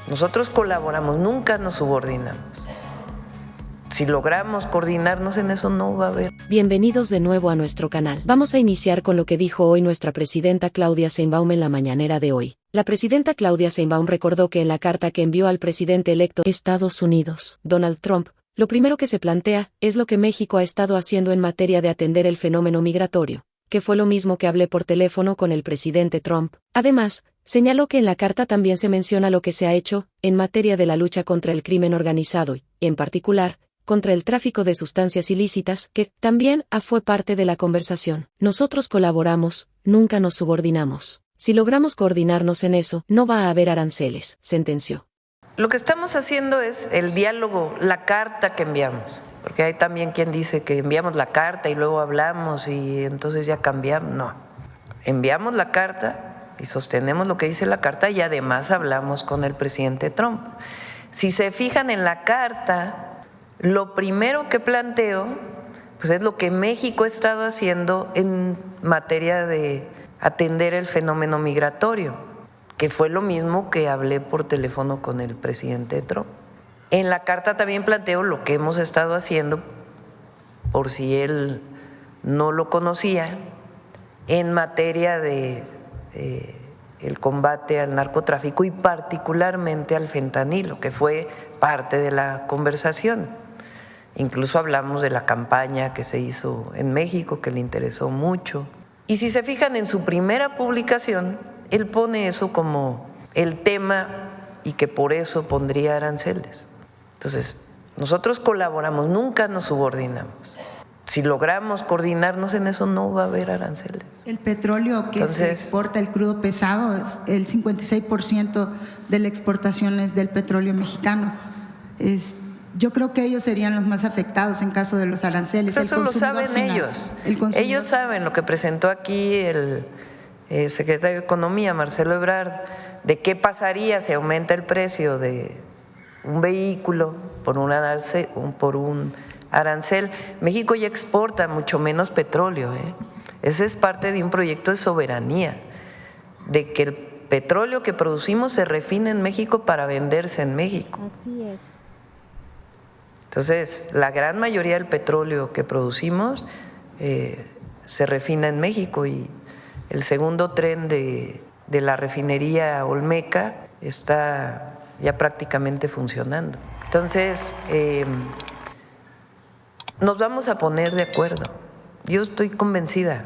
Nosotros colaboramos, nunca nos subordinamos. Si logramos coordinarnos en eso, no va a haber. Bienvenidos de nuevo a nuestro canal. Vamos a iniciar con lo que dijo hoy nuestra presidenta Claudia Sheinbaum en la mañanera de hoy. La presidenta Claudia Sheinbaum recordó que en la carta que envió al presidente electo de Estados Unidos, Donald Trump, lo primero que se plantea es lo que México ha estado haciendo en materia de atender el fenómeno migratorio, que fue lo mismo que hablé por teléfono con el presidente Trump. Además, señaló que en la carta también se menciona lo que se ha hecho en materia de la lucha contra el crimen organizado y, en particular, contra el tráfico de sustancias ilícitas, que también fue parte de la conversación. Nosotros colaboramos, nunca nos subordinamos. Si logramos coordinarnos en eso, no va a haber aranceles, sentenció. Lo que estamos haciendo es el diálogo, la carta que enviamos, porque hay también quien dice que enviamos la carta y luego hablamos y entonces ya cambiamos. No, enviamos la carta y sostenemos lo que dice la carta y además hablamos con el presidente Trump. Si se fijan en la carta, lo primero que planteo pues es lo que México ha estado haciendo en materia de atender el fenómeno migratorio, que fue lo mismo que hablé por teléfono con el presidente Trump. En la carta también planteo lo que hemos estado haciendo, por si él no lo conocía, en materia de el combate al narcotráfico y particularmente al fentanilo, que fue parte de la conversación. Incluso hablamos de la campaña que se hizo en México, que le interesó mucho. Y si se fijan en su primera publicación, él pone eso como el tema y que por eso pondría aranceles. Entonces, nosotros colaboramos, nunca nos subordinamos. Si logramos coordinarnos en eso, no va a haber aranceles. El petróleo que se exporta, el crudo pesado, el 56% de la exportación es del petróleo mexicano. Yo creo que ellos serían los más afectados en caso de los aranceles. Pero eso lo saben ellos. Ellos saben lo que presentó aquí el secretario de Economía, Marcelo Ebrard, de qué pasaría si aumenta el precio de un vehículo por un arancel. México ya exporta mucho menos petróleo. Ese es parte de un proyecto de soberanía, de que el petróleo que producimos se refine en México para venderse en México. Así es. Entonces, la gran mayoría del petróleo que producimos se refina en México y el segundo tren de la refinería Olmeca está ya prácticamente funcionando. Entonces, nos vamos a poner de acuerdo. Yo estoy convencida,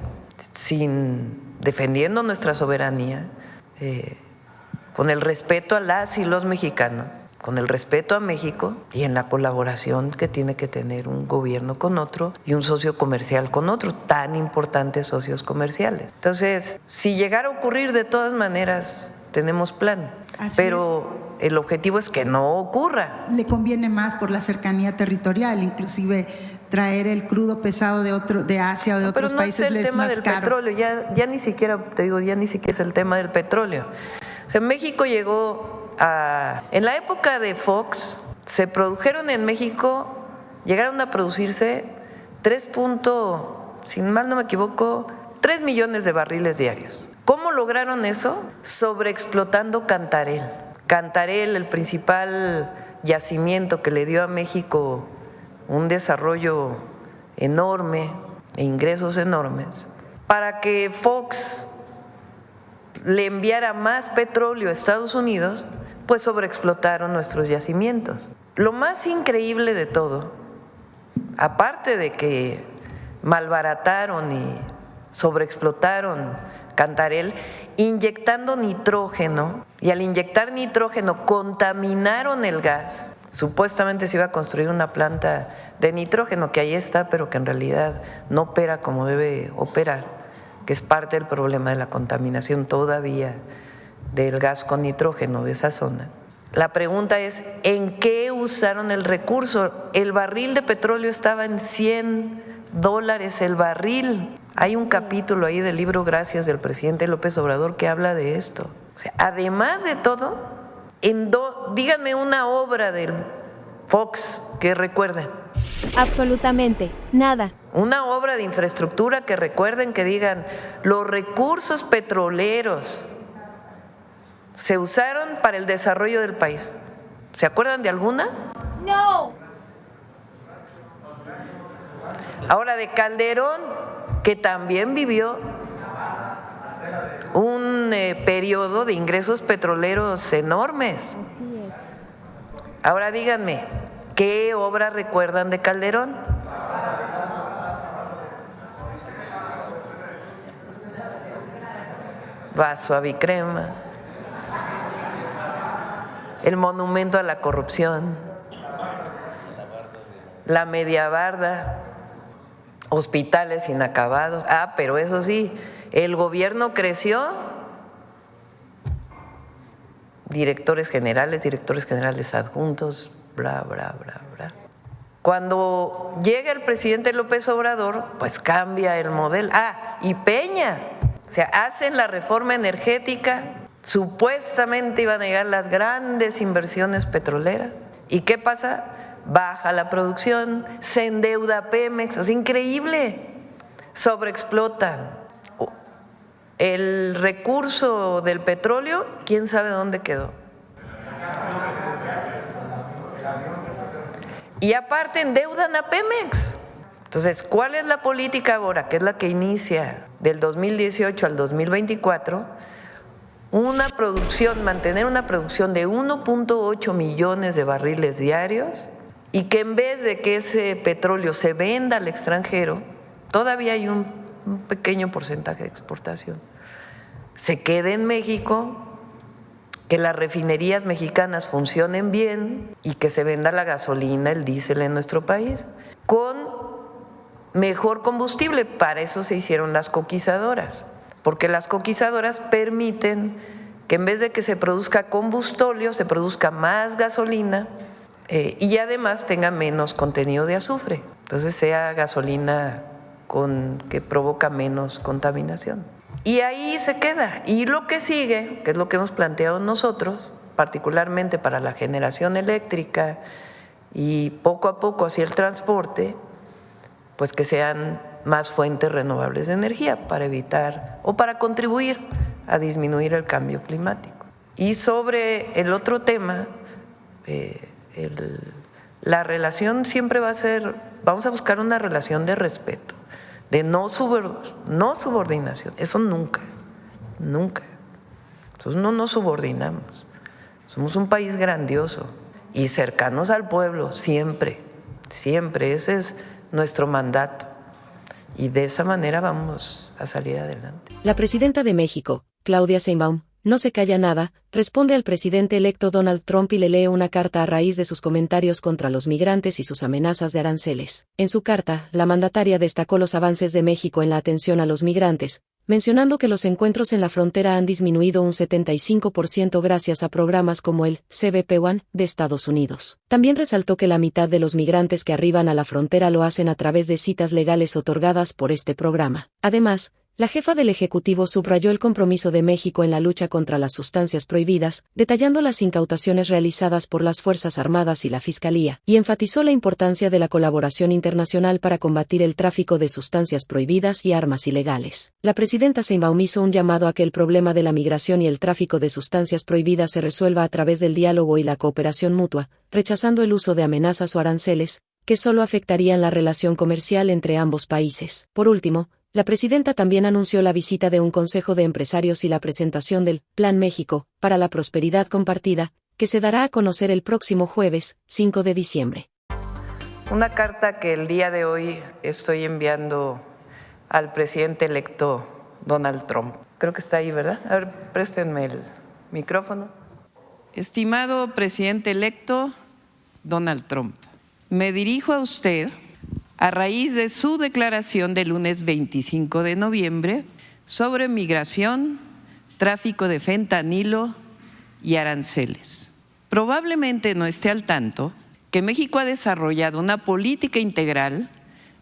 defendiendo nuestra soberanía, con el respeto a las y los mexicanos, con el respeto a México y en la colaboración que tiene que tener un gobierno con otro y un socio comercial con otro, tan importantes socios comerciales. Entonces, si llegara a ocurrir, de todas maneras, tenemos plan, pero el objetivo es que no ocurra. Le conviene más por la cercanía territorial, inclusive traer el crudo pesado de Asia o de otros países les es más caro. Pero no es el tema del petróleo, ya ni siquiera, te digo, ya ni siquiera es el tema del petróleo. O sea, México llegó en la época de Fox, se produjeron en México, llegaron a producirse si mal no me equivoco, 3 millones de barriles diarios. ¿Cómo lograron eso? Sobreexplotando Cantarell. Cantarell, el principal yacimiento que le dio a México un desarrollo enorme e ingresos enormes, para que Fox le enviara más petróleo a Estados Unidos, pues sobreexplotaron nuestros yacimientos. Lo más increíble de todo, aparte de que malbarataron y sobreexplotaron Cantarell, inyectando nitrógeno, y al inyectar nitrógeno contaminaron el gas. Supuestamente se iba a construir una planta de nitrógeno que ahí está, pero que en realidad no opera como debe operar, que es parte del problema de la contaminación todavía del gas con nitrógeno de esa zona. La pregunta es, ¿en qué usaron el recurso? El barril de petróleo estaba en $100 el barril. Hay un capítulo ahí del libro Gracias del presidente López Obrador que habla de esto. O sea, además de todo, díganme una obra del Fox que recuerden. Absolutamente, nada. Una obra de infraestructura que recuerden, que digan, los recursos petroleros se usaron para el desarrollo del país. ¿Se acuerdan de alguna? No. Ahora, de Calderón, que también vivió un periodo de ingresos petroleros enormes. Así es. Ahora díganme, ¿qué obra recuerdan de Calderón? Vaso Avicrema, el monumento a la corrupción, la media barda, hospitales inacabados. Ah, pero eso sí, el gobierno creció, directores generales adjuntos, bla, bla, bla, bla. Cuando llega el presidente López Obrador, pues cambia el modelo. Ah, y Peña, o sea, hacen la reforma energética, supuestamente iban a llegar las grandes inversiones petroleras. ¿Y qué pasa? Baja la producción, se endeuda Pemex, es increíble, sobreexplotan. El recurso del petróleo, ¿quién sabe dónde quedó? Y aparte endeudan a Pemex. Entonces, ¿cuál es la política ahora? Que es la que inicia del 2018 al 2024, mantener una producción de 1.8 millones de barriles diarios y que en vez de que ese petróleo se venda al extranjero, todavía hay un pequeño porcentaje de exportación, se quede en México, que las refinerías mexicanas funcionen bien y que se venda la gasolina, el diésel en nuestro país con mejor combustible. Para eso se hicieron las coquizadoras, porque las coquizadoras permiten que en vez de que se produzca combustóleo, se produzca más gasolina y además tenga menos contenido de azufre. Entonces sea gasolina que provoca menos contaminación. Y ahí se queda. Y lo que sigue, que es lo que hemos planteado nosotros, particularmente para la generación eléctrica y poco a poco hacia el transporte, pues que sean más fuentes renovables de energía para evitar o para contribuir a disminuir el cambio climático. Y sobre el otro tema, la relación siempre va a ser, vamos a buscar una relación de respeto, de no subordinación, eso nunca, nunca. Entonces no nos subordinamos, somos un país grandioso y cercanos al pueblo, siempre, siempre, ese es nuestro mandato y de esa manera vamos a salir adelante. La presidenta de México, Claudia Sheinbaum, no se calla nada, responde al presidente electo Donald Trump y le lee una carta a raíz de sus comentarios contra los migrantes y sus amenazas de aranceles. En su carta, la mandataria destacó los avances de México en la atención a los migrantes, mencionando que los encuentros en la frontera han disminuido un 75% gracias a programas como el CBP-1 de Estados Unidos. También resaltó que la mitad de los migrantes que arriban a la frontera lo hacen a través de citas legales otorgadas por este programa. Además, la jefa del Ejecutivo subrayó el compromiso de México en la lucha contra las sustancias prohibidas, detallando las incautaciones realizadas por las Fuerzas Armadas y la Fiscalía, y enfatizó la importancia de la colaboración internacional para combatir el tráfico de sustancias prohibidas y armas ilegales. La presidenta Sheinbaum hizo un llamado a que el problema de la migración y el tráfico de sustancias prohibidas se resuelva a través del diálogo y la cooperación mutua, rechazando el uso de amenazas o aranceles, que solo afectarían la relación comercial entre ambos países. Por último, la presidenta también anunció la visita de un consejo de empresarios y la presentación del Plan México para la Prosperidad Compartida, que se dará a conocer el próximo jueves, 5 de diciembre. Una carta que el día de hoy estoy enviando al presidente electo Donald Trump. Creo que está ahí, ¿verdad? A ver, préstenme el micrófono. Estimado presidente electo Donald Trump, me dirijo a usted a raíz de su declaración del lunes 25 de noviembre sobre migración, tráfico de fentanilo y aranceles. Probablemente no esté al tanto que México ha desarrollado una política integral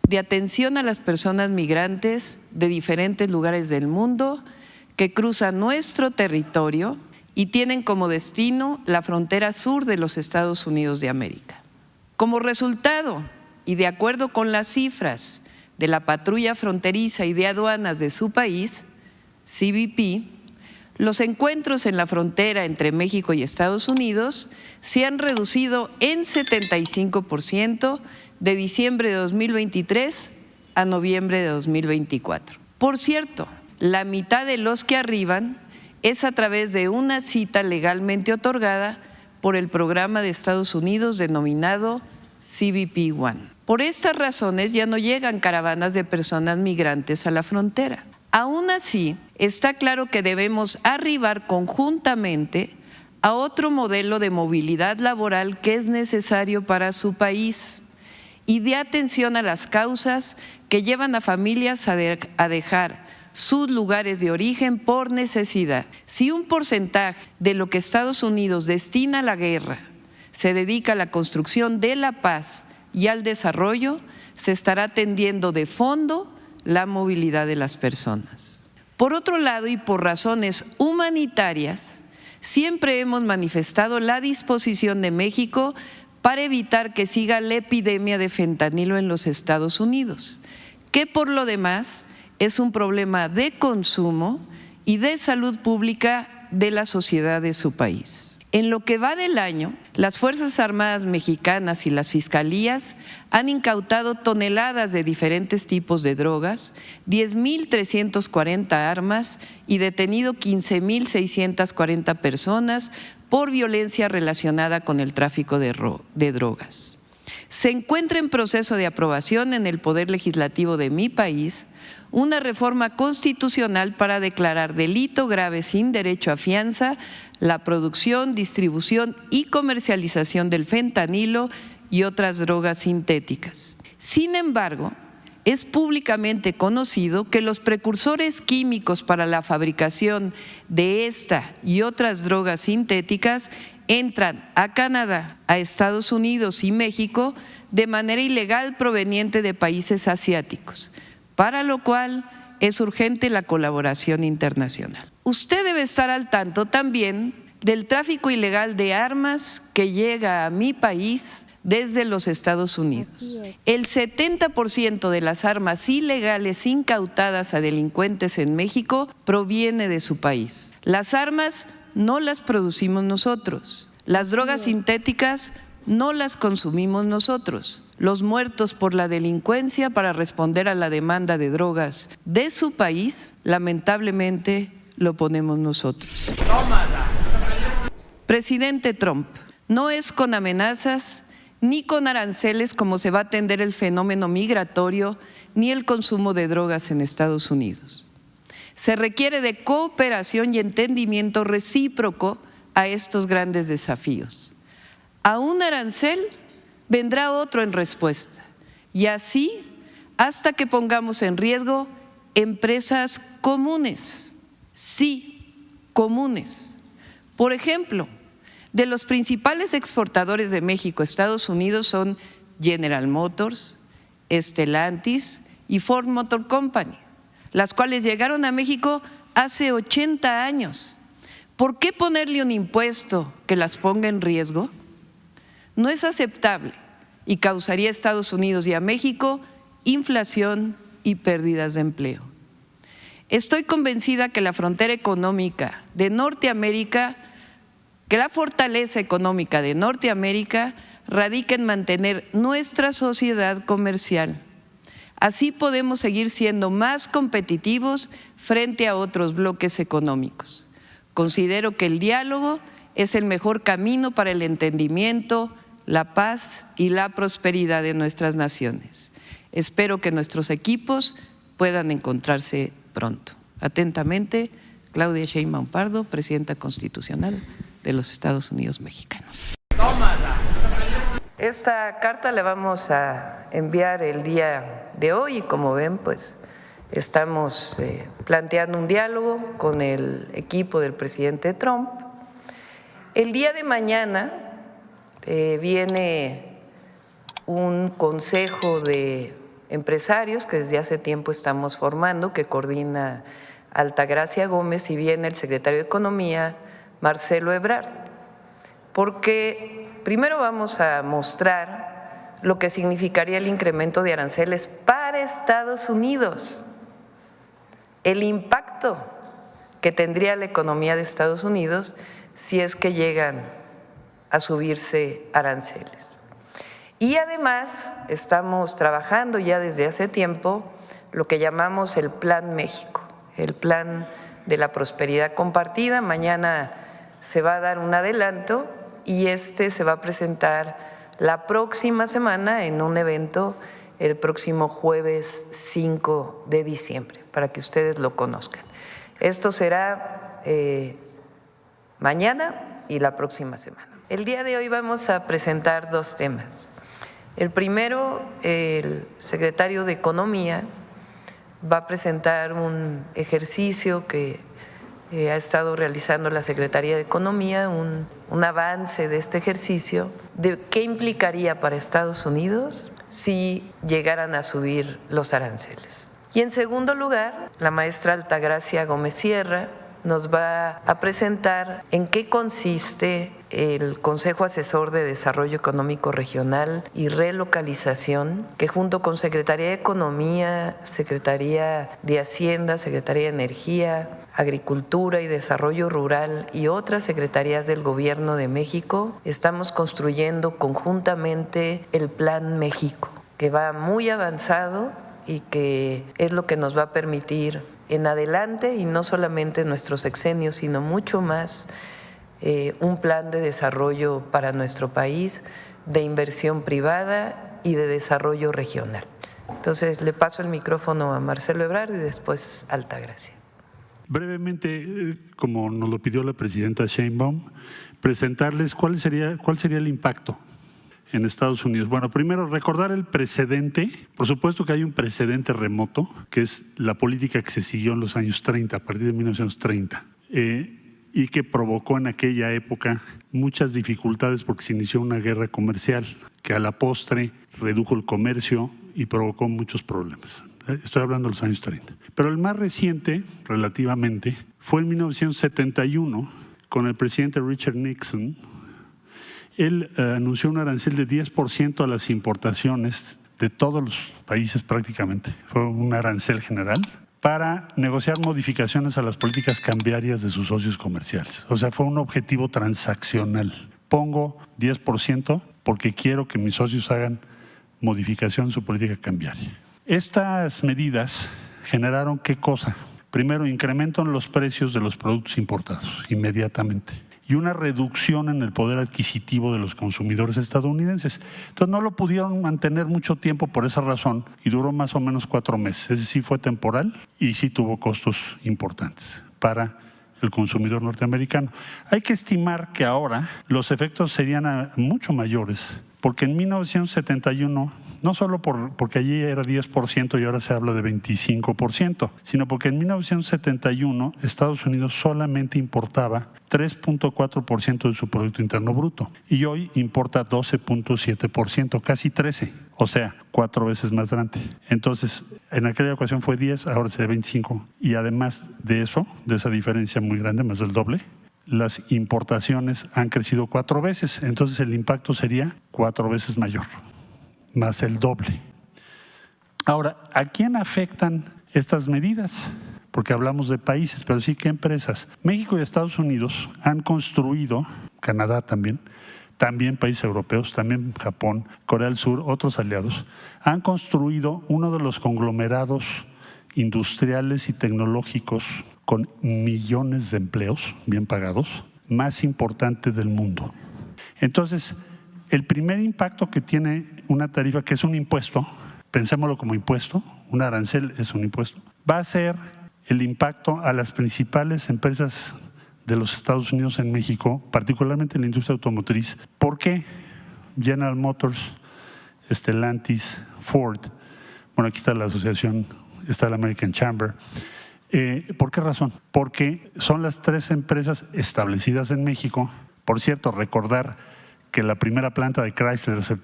de atención a las personas migrantes de diferentes lugares del mundo que cruzan nuestro territorio y tienen como destino la frontera sur de los Estados Unidos de América. Como resultado, y de acuerdo con las cifras de la patrulla fronteriza y de aduanas de su país, CBP, los encuentros en la frontera entre México y Estados Unidos se han reducido en 75% de diciembre de 2023 a noviembre de 2024. Por cierto, la mitad de los que arriban es a través de una cita legalmente otorgada por el programa de Estados Unidos denominado CBP One. Por estas razones ya no llegan caravanas de personas migrantes a la frontera. Aún así, está claro que debemos arribar conjuntamente a otro modelo de movilidad laboral que es necesario para su país y de atención a las causas que llevan a familias a dejar sus lugares de origen por necesidad. Si un porcentaje de lo que Estados Unidos destina a la guerra se dedica a la construcción de la paz y al desarrollo, se estará atendiendo de fondo la movilidad de las personas. Por otro lado, y por razones humanitarias, siempre hemos manifestado la disposición de México para evitar que siga la epidemia de fentanilo en los Estados Unidos, que por lo demás es un problema de consumo y de salud pública de la sociedad de su país. En lo que va del año, las Fuerzas Armadas mexicanas y las fiscalías han incautado toneladas de diferentes tipos de drogas, 10.340 armas y detenido 15.640 personas por violencia relacionada con el tráfico de drogas. Se encuentra en proceso de aprobación en el Poder Legislativo de mi país una reforma constitucional para declarar delito grave sin derecho a fianza la producción, distribución y comercialización del fentanilo y otras drogas sintéticas. Sin embargo, es públicamente conocido que los precursores químicos para la fabricación de esta y otras drogas sintéticas entran a Canadá, a Estados Unidos y México de manera ilegal proveniente de países asiáticos, para lo cual es urgente la colaboración internacional. Usted debe estar al tanto también del tráfico ilegal de armas que llega a mi país desde los Estados Unidos. El 70% de las armas ilegales incautadas a delincuentes en México proviene de su país. Las armas no las producimos nosotros, las drogas sintéticas no las consumimos nosotros. Los muertos por la delincuencia para responder a la demanda de drogas de su país, lamentablemente lo ponemos nosotros. Presidente Trump, no es con amenazas ni con aranceles como se va a atender el fenómeno migratorio ni el consumo de drogas en Estados Unidos. Se requiere de cooperación y entendimiento recíproco a estos grandes desafíos. A un arancel vendrá otro en respuesta, y así hasta que pongamos en riesgo empresas comunes, sí, comunes. Por ejemplo, de los principales exportadores de México a Estados Unidos son General Motors, Stellantis y Ford Motor Company, las cuales llegaron a México hace 80 años. ¿Por qué ponerle un impuesto que las ponga en riesgo? No es aceptable y causaría a Estados Unidos y a México inflación y pérdidas de empleo. Estoy convencida que la frontera económica de Norteamérica, que la fortaleza económica de Norteamérica radica en mantener nuestra sociedad comercial. Así podemos seguir siendo más competitivos frente a otros bloques económicos. Considero que el diálogo es el mejor camino para el entendimiento, la paz y la prosperidad de nuestras naciones. Espero que nuestros equipos puedan encontrarse pronto. Atentamente, Claudia Sheinbaum Pardo, Presidenta Constitucional de los Estados Unidos Mexicanos. Esta carta la vamos a enviar el día de hoy y como ven, pues estamos planteando un diálogo con el equipo del presidente Trump. El día de mañana viene un consejo de empresarios que desde hace tiempo estamos formando, que coordina Altagracia Gómez y viene el secretario de Economía, Marcelo Ebrard, porque primero vamos a mostrar lo que significaría el incremento de aranceles para Estados Unidos, el impacto que tendría la economía de Estados Unidos si es que llegan a subirse aranceles. Y además estamos trabajando ya desde hace tiempo lo que llamamos el Plan México, el Plan de la Prosperidad Compartida. Mañana se va a dar un adelanto y se va a presentar la próxima semana en un evento el próximo jueves 5 de diciembre, para que ustedes lo conozcan. Esto será mañana y la próxima semana. El día de hoy vamos a presentar dos temas. El primero, el secretario de Economía va a presentar un ejercicio que ha estado realizando la Secretaría de Economía, un avance de este ejercicio, de qué implicaría para Estados Unidos si llegaran a subir los aranceles. Y en segundo lugar, la maestra Altagracia Gómez Sierra nos va a presentar en qué consiste el Consejo Asesor de Desarrollo Económico Regional y Relocalización, que junto con Secretaría de Economía, Secretaría de Hacienda, Secretaría de Energía, Agricultura y Desarrollo Rural y otras secretarías del Gobierno de México, estamos construyendo conjuntamente el Plan México, que va muy avanzado y que es lo que nos va a permitir en adelante, y no solamente en nuestro sexenio, sino mucho más, un plan de desarrollo para nuestro país, de inversión privada y de desarrollo regional. Entonces, le paso el micrófono a Marcelo Ebrard y después a Altagracia. Brevemente, como nos lo pidió la presidenta Sheinbaum, presentarles cuál sería el impacto en Estados Unidos. Bueno, primero recordar el precedente. Por supuesto que hay un precedente remoto, que es la política que se siguió en los años 30, a partir de 1930, y que provocó en aquella época muchas dificultades porque se inició una guerra comercial que a la postre redujo el comercio y provocó muchos problemas. Estoy hablando de los años 30. Pero el más reciente, relativamente, fue en 1971, con el presidente Richard Nixon. Él anunció un arancel de 10% a las importaciones de todos los países prácticamente. Fue un arancel general para negociar modificaciones a las políticas cambiarias de sus socios comerciales. O sea, fue un objetivo transaccional. Pongo 10% porque quiero que mis socios hagan modificación en su política cambiaria. Estas medidas generaron ¿qué cosa? Primero, incremento en los precios de los productos importados inmediatamente, y una reducción en el poder adquisitivo de los consumidores estadounidenses. Entonces no lo pudieron mantener mucho tiempo por esa razón y duró más o menos 4 meses. Es decir, fue temporal y sí tuvo costos importantes para el consumidor norteamericano. Hay que estimar que ahora los efectos serían mucho mayores, porque en 1971, no solo porque allí era 10% y ahora se habla de 25%, sino porque en 1971 Estados Unidos solamente importaba 3.4% de su Producto Interno Bruto y hoy importa 12.7%, casi 13%, o sea, 4 veces más grande. Entonces, en aquella ocasión fue 10, ahora será 25, y además de eso, de esa diferencia muy grande, más del doble, las importaciones han crecido 4 veces, entonces el impacto sería 4 veces mayor, más el doble. Ahora, ¿a quién afectan estas medidas? Porque hablamos de países, pero sí que empresas. México y Estados Unidos han construido, Canadá también países europeos, también Japón, Corea del Sur, otros aliados, han construido uno de los conglomerados industriales y tecnológicos con millones de empleos bien pagados, más importante del mundo. Entonces, el primer impacto que tiene una tarifa, que es un impuesto, pensémoslo como impuesto, un arancel es un impuesto, va a ser el impacto a las principales empresas de los Estados Unidos en México, particularmente en la industria automotriz. ¿Por qué? General Motors, Stellantis, Ford, bueno, aquí está la asociación, está la American Chamber. ¿Por qué razón? Porque son las 3 empresas establecidas en México. Por cierto, recordar que la primera planta de Chrysler se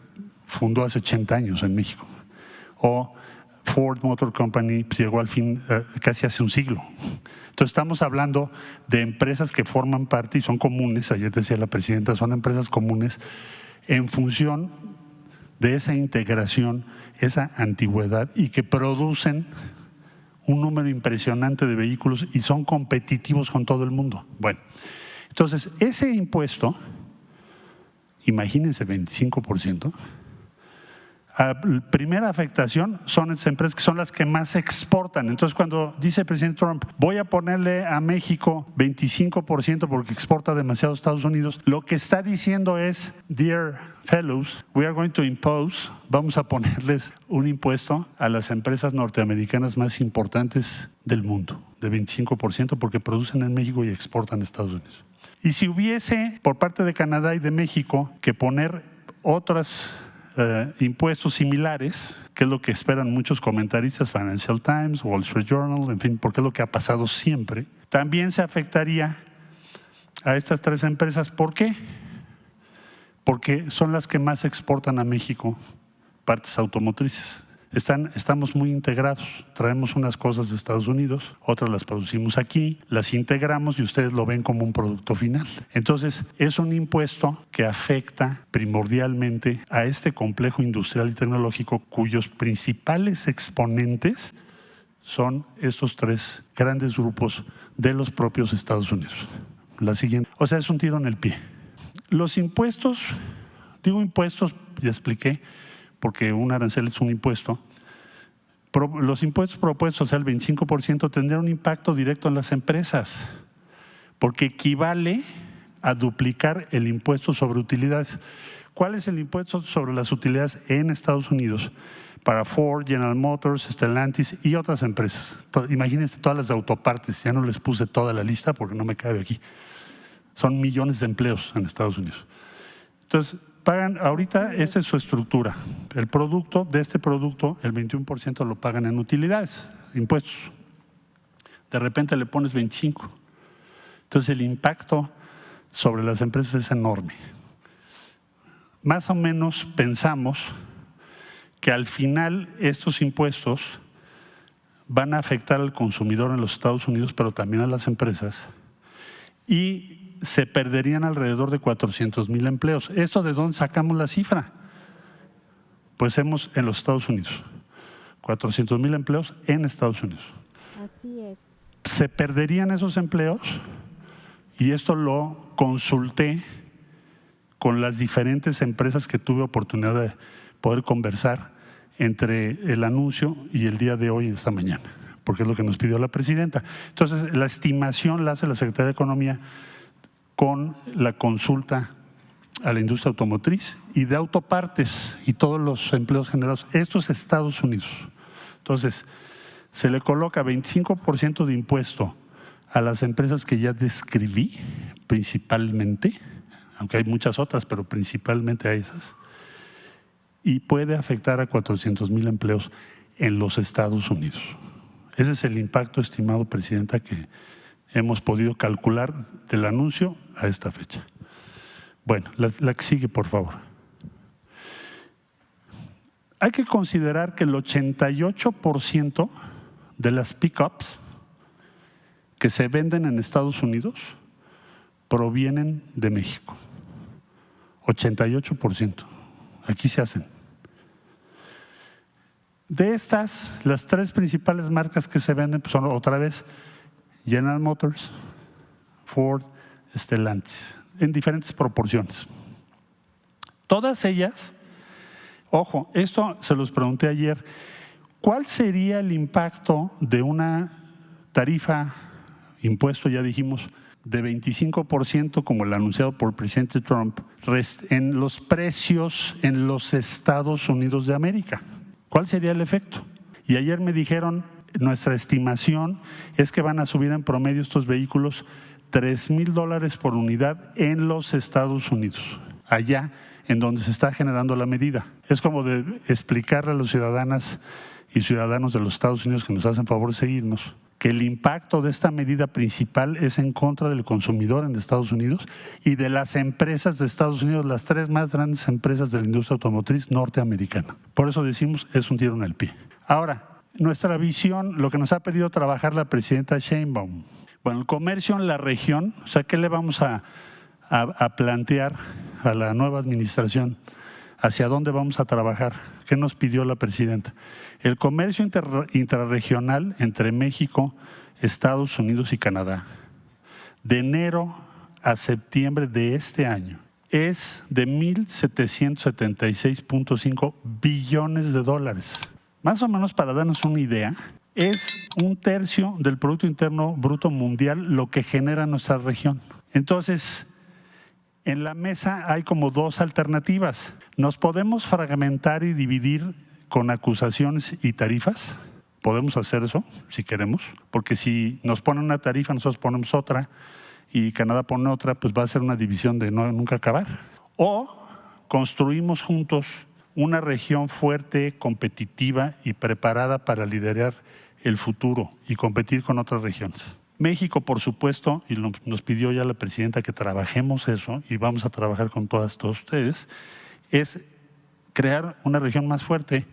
fundó hace 80 años en México. O Ford Motor Company pues, llegó al fin casi hace un siglo. Entonces estamos hablando de empresas que forman parte y son comunes, ayer decía la presidenta, son empresas comunes en función de esa integración, esa antigüedad y que producen un número impresionante de vehículos y son competitivos con todo el mundo. Bueno, entonces ese impuesto, imagínense 25%, primera afectación son esas empresas que son las que más exportan. Entonces, cuando dice el presidente Trump, voy a ponerle a México 25% porque exporta demasiado a Estados Unidos, lo que está diciendo es, dear fellows, we are going to impose, vamos a ponerles un impuesto a las empresas norteamericanas más importantes del mundo, de 25%, porque producen en México y exportan a Estados Unidos. Y si hubiese, por parte de Canadá y de México, que poner otras impuestos similares, que es lo que esperan muchos comentaristas, Financial Times, Wall Street Journal, en fin, porque es lo que ha pasado siempre, también se afectaría a estas tres empresas. ¿Por qué? Porque son las que más exportan a México partes automotrices. Estamos muy integrados, traemos unas cosas de Estados Unidos, otras las producimos aquí, las integramos y ustedes lo ven como un producto final. Entonces, es un impuesto que afecta primordialmente a este complejo industrial y tecnológico cuyos principales exponentes son estos tres grandes grupos de los propios Estados Unidos. La siguiente, o sea, es un tiro en el pie. Los impuestos, digo impuestos, ya expliqué, porque un arancel es un impuesto. Los impuestos propuestos, o sea, el 25%, tendrán un impacto directo en las empresas, porque equivale a duplicar el impuesto sobre utilidades. ¿Cuál es el impuesto sobre las utilidades en Estados Unidos? Para Ford, General Motors, Stellantis y otras empresas. Imagínense todas las de autopartes, ya no les puse toda la lista porque no me cabe aquí. Son millones de empleos en Estados Unidos. Entonces, pagan, ahorita esta es su estructura. El producto, de este producto, el 21% lo pagan en utilidades, impuestos. De repente le pones 25%. Entonces el impacto sobre las empresas es enorme. Más o menos pensamos que al final estos impuestos van a afectar al consumidor en los Estados Unidos, pero también a las empresas, y se perderían alrededor de 400,000 empleos. ¿Esto de dónde sacamos la cifra? Pues en los Estados Unidos. 400,000 empleos en Estados Unidos. Así es. Se perderían esos empleos y esto lo consulté con las diferentes empresas que tuve oportunidad de poder conversar entre el anuncio y el día de hoy, esta mañana, porque es lo que nos pidió la presidenta. Entonces, la estimación la hace la Secretaría de Economía con la consulta a la industria automotriz y de autopartes y todos los empleos generados. Esto es Estados Unidos. Entonces, se le coloca 25% de impuesto a las empresas que ya describí, principalmente, aunque hay muchas otras, pero principalmente a esas, y puede afectar a 400,000 empleos en los Estados Unidos. Ese es el impacto estimado, Presidenta, que hemos podido calcular del anuncio a esta fecha. Bueno, la que sigue, por favor. Hay que considerar que el 88% de las pickups que se venden en Estados Unidos provienen de México. 88%. Aquí se hacen. De estas, las tres principales marcas que se venden pues son otra vez General Motors, Ford, Stellantis, en diferentes proporciones. Todas ellas, ojo, esto se los pregunté ayer, ¿cuál sería el impacto de una tarifa, impuesto, ya dijimos, de 25% como el anunciado por el presidente Trump en los precios en los Estados Unidos de América? ¿Cuál sería el efecto? Y ayer me dijeron, nuestra estimación es que van a subir en promedio estos vehículos $3,000 por unidad en los Estados Unidos, allá en donde se está generando la medida. Es como de explicarle a los ciudadanas y ciudadanos de los Estados Unidos que nos hacen favor de seguirnos, que el impacto de esta medida principal es en contra del consumidor en Estados Unidos y de las empresas de Estados Unidos, las tres más grandes empresas de la industria automotriz norteamericana. Por eso decimos, es un tiro en el pie. Ahora, nuestra visión, lo que nos ha pedido trabajar la presidenta Sheinbaum. Bueno, el comercio en la región, o sea, ¿qué le vamos a plantear a la nueva administración hacia dónde vamos a trabajar. ¿Qué nos pidió la presidenta? El comercio intrarregional entre México, Estados Unidos y Canadá, de enero a septiembre de este año, es de 1.776.5 billones de dólares. Más o menos, para darnos una idea, es 1/3 del Producto Interno Bruto Mundial lo que genera nuestra región. Entonces, en la mesa hay como dos alternativas. Nos podemos fragmentar y dividir con acusaciones y tarifas. Podemos hacer eso si queremos, porque si nos ponen una tarifa, nosotros ponemos otra y Canadá pone otra, pues va a ser una división de nunca acabar. O construimos juntos una región fuerte, competitiva y preparada para liderar el futuro y competir con otras regiones. México, por supuesto, y nos pidió ya la presidenta que trabajemos eso, y vamos a trabajar con todos ustedes, es crear una región más fuerte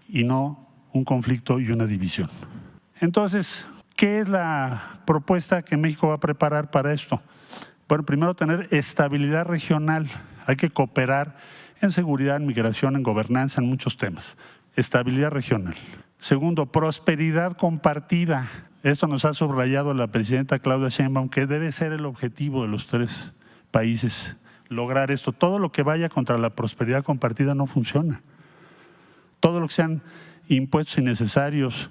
y no un conflicto y una división. Entonces, ¿qué es la propuesta que México va a preparar para esto? Bueno, primero, tener estabilidad regional. Hay que cooperar en seguridad, en migración, en gobernanza, en muchos temas. Estabilidad regional. Segundo, prosperidad compartida. Esto nos ha subrayado la presidenta Claudia Sheinbaum, que debe ser el objetivo de los 3 países, lograr esto. Todo lo que vaya contra la prosperidad compartida no funciona. Todo lo que sean impuestos innecesarios,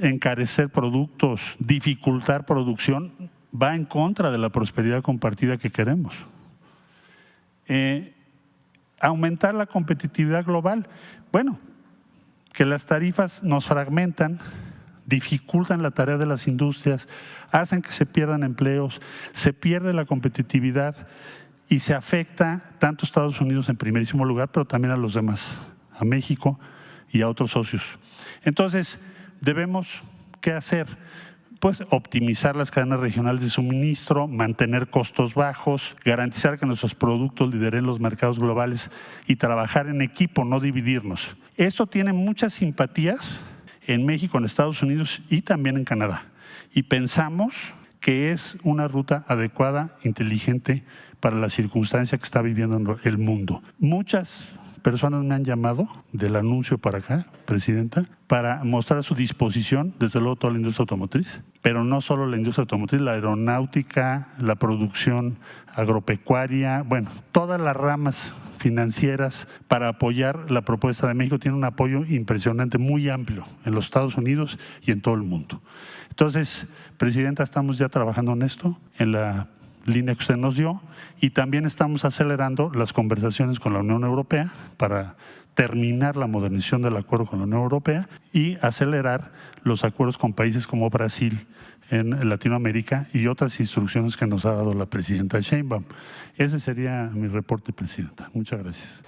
encarecer productos, dificultar producción, va en contra de la prosperidad compartida que queremos. Aumentar la competitividad global. Bueno, que las tarifas nos fragmentan, dificultan la tarea de las industrias, hacen que se pierdan empleos, se pierde la competitividad y se afecta tanto a Estados Unidos en primerísimo lugar, pero también a los demás, a México y a otros socios. Entonces, debemos, ¿qué hacer? Pues optimizar las cadenas regionales de suministro, mantener costos bajos, garantizar que nuestros productos lideren los mercados globales y trabajar en equipo, no dividirnos. Esto tiene muchas simpatías en México, en Estados Unidos y también en Canadá. Y pensamos que es una ruta adecuada, inteligente para la circunstancia que está viviendo el mundo. Muchas personas me han llamado del anuncio para acá, presidenta, para mostrar su disposición, desde luego toda la industria automotriz, pero no solo la industria automotriz, la aeronáutica, la producción agropecuaria, bueno, todas las ramas financieras para apoyar la propuesta de México. Tiene un apoyo impresionante, muy amplio en los Estados Unidos y en todo el mundo. Entonces, presidenta, estamos ya trabajando en esto, en la línea que usted nos dio, y también estamos acelerando las conversaciones con la Unión Europea para terminar la modernización del acuerdo con la Unión Europea y acelerar los acuerdos con países como Brasil en Latinoamérica y otras instrucciones que nos ha dado la presidenta Sheinbaum. Ese sería mi reporte, presidenta. Muchas gracias.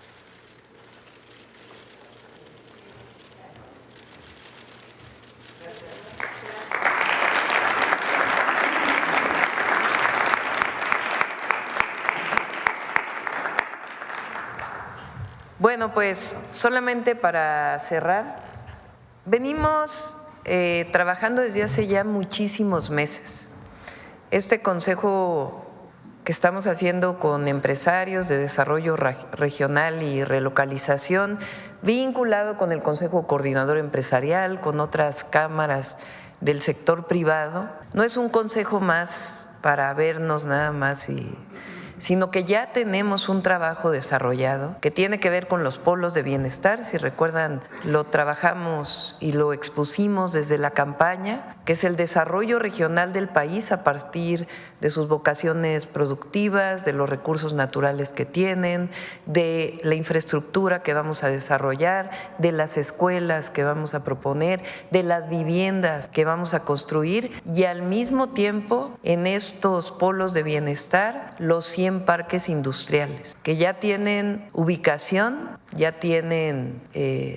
Bueno, pues solamente para cerrar, venimos trabajando desde hace ya muchísimos meses. Este consejo que estamos haciendo con empresarios de desarrollo regional y relocalización, vinculado con el Consejo Coordinador Empresarial, con otras cámaras del sector privado, no es un consejo más para vernos nada más sino que ya tenemos un trabajo desarrollado que tiene que ver con los polos de bienestar. Si recuerdan, lo trabajamos y lo expusimos desde la campaña, que es el desarrollo regional del país a partir de sus vocaciones productivas, de los recursos naturales que tienen, de la infraestructura que vamos a desarrollar, de las escuelas que vamos a proponer, de las viviendas que vamos a construir, y al mismo tiempo en estos polos de bienestar los 100 parques industriales que ya tienen ubicación, ya tienen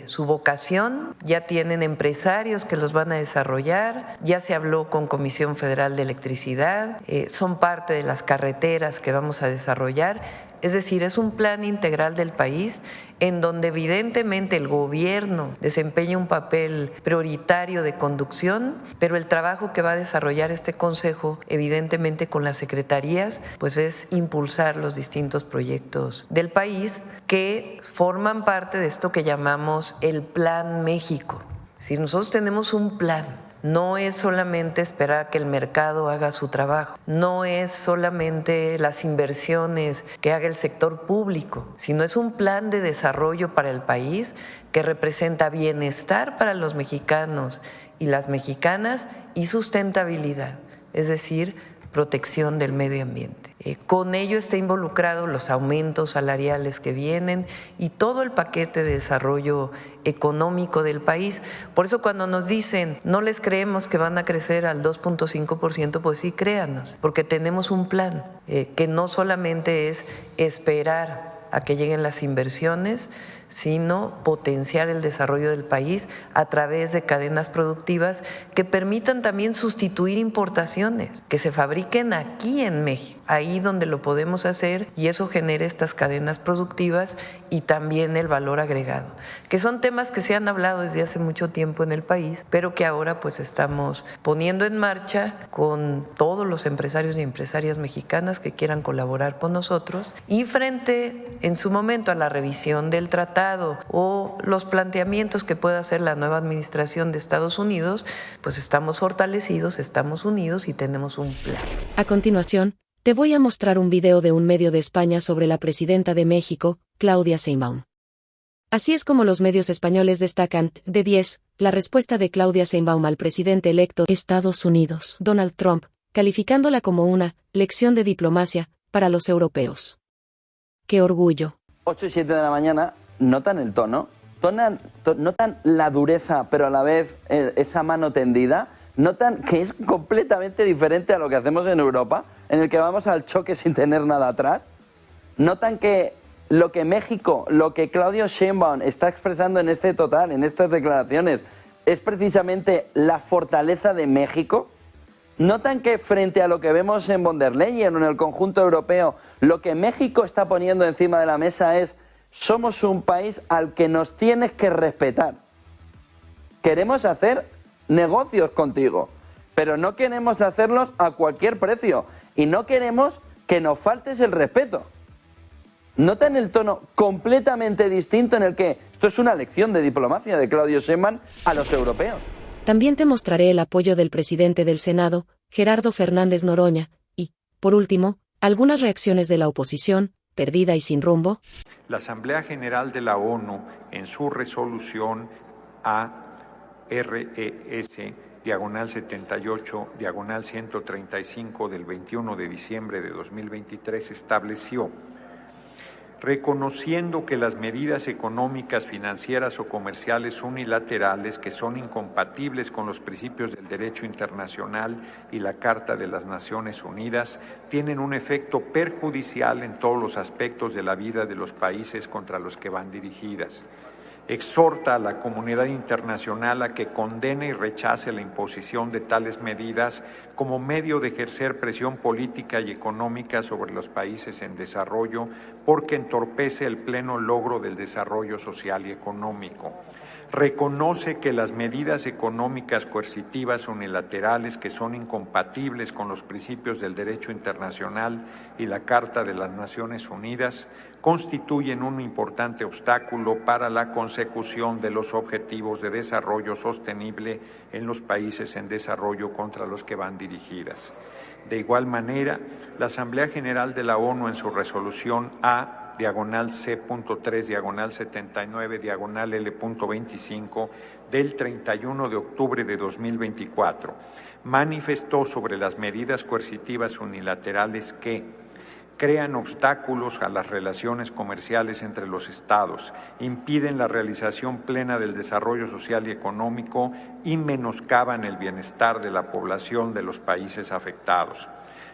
su vocación, ya tienen empresarios que los van a desarrollar, ya se habló con Comisión Federal de Electricidad, son parte de las carreteras que vamos a desarrollar, Es decir, es un plan integral del país en donde evidentemente el gobierno desempeña un papel prioritario de conducción, pero el trabajo que va a desarrollar este consejo, evidentemente con las secretarías, pues es impulsar los distintos proyectos del país que forman parte de esto que llamamos el Plan México. Si nosotros tenemos un plan, no es solamente esperar que el mercado haga su trabajo, no es solamente las inversiones que haga el sector público, sino es un plan de desarrollo para el país que representa bienestar para los mexicanos y las mexicanas y sustentabilidad, es decir, protección del medio ambiente. Con ello está involucrado los aumentos salariales que vienen y todo el paquete de desarrollo económico del país. Por eso cuando nos dicen no les creemos que van a crecer al 2.5%, pues sí, créanos, porque tenemos un plan que no solamente es esperar a que lleguen las inversiones, sino potenciar el desarrollo del país a través de cadenas productivas que permitan también sustituir importaciones, que se fabriquen aquí en México, ahí donde lo podemos hacer, y eso genera estas cadenas productivas y también el valor agregado, que son temas que se han hablado desde hace mucho tiempo en el país, pero que ahora pues estamos poniendo en marcha con todos los empresarios y empresarias mexicanas que quieran colaborar con nosotros, y frente en su momento a la revisión del tratado o los planteamientos que pueda hacer la nueva administración de Estados Unidos, pues estamos fortalecidos, estamos unidos y tenemos un plan. A continuación, te voy a mostrar un video de un medio de España sobre la presidenta de México, Claudia Sheinbaum. Así es como los medios españoles destacan, de 10, la respuesta de Claudia Sheinbaum al presidente electo de Estados Unidos, Donald Trump, calificándola como una lección de diplomacia para los europeos. ¡Qué orgullo! 8 y 7 de la mañana, notan el tono, notan la dureza, pero a la vez esa mano tendida, notan que es completamente diferente a lo que hacemos en Europa, en el que vamos al choque sin tener nada atrás. Notan que lo que México, lo que Claudia Sheinbaum está expresando en estas declaraciones, es precisamente la fortaleza de México. Notan que frente a lo que vemos en von der Leyen o en el conjunto europeo, lo que México está poniendo encima de la mesa es: somos un país al que nos tienes que respetar. Queremos hacer negocios contigo, pero no queremos hacerlos a cualquier precio y no queremos que nos faltes el respeto. ¿Notan el tono completamente distinto en el que esto es una lección de diplomacia de Claudia Sheinbaum a los europeos? También te mostraré el apoyo del presidente del Senado, Gerardo Fernández Noroña, y, por último, algunas reacciones de la oposición, perdida y sin rumbo. La Asamblea General de la ONU, en su resolución ARES/78/135 del 21 de diciembre de 2023, estableció: reconociendo que las medidas económicas, financieras o comerciales unilaterales que son incompatibles con los principios del derecho internacional y la Carta de las Naciones Unidas tienen un efecto perjudicial en todos los aspectos de la vida de los países contra los que van dirigidas. Exhorta a la comunidad internacional a que condene y rechace la imposición de tales medidas como medio de ejercer presión política y económica sobre los países en desarrollo, porque entorpece el pleno logro del desarrollo social y económico. Reconoce que las medidas económicas coercitivas unilaterales que son incompatibles con los principios del derecho internacional y la Carta de las Naciones Unidas constituyen un importante obstáculo para la consecución de los objetivos de desarrollo sostenible en los países en desarrollo contra los que van dirigidas. De igual manera, la Asamblea General de la ONU, en su resolución A/C.3/79/L.25 del 31 de octubre de 2024, manifestó sobre las medidas coercitivas unilaterales que crean obstáculos a las relaciones comerciales entre los estados, impiden la realización plena del desarrollo social y económico y menoscaban el bienestar de la población de los países afectados.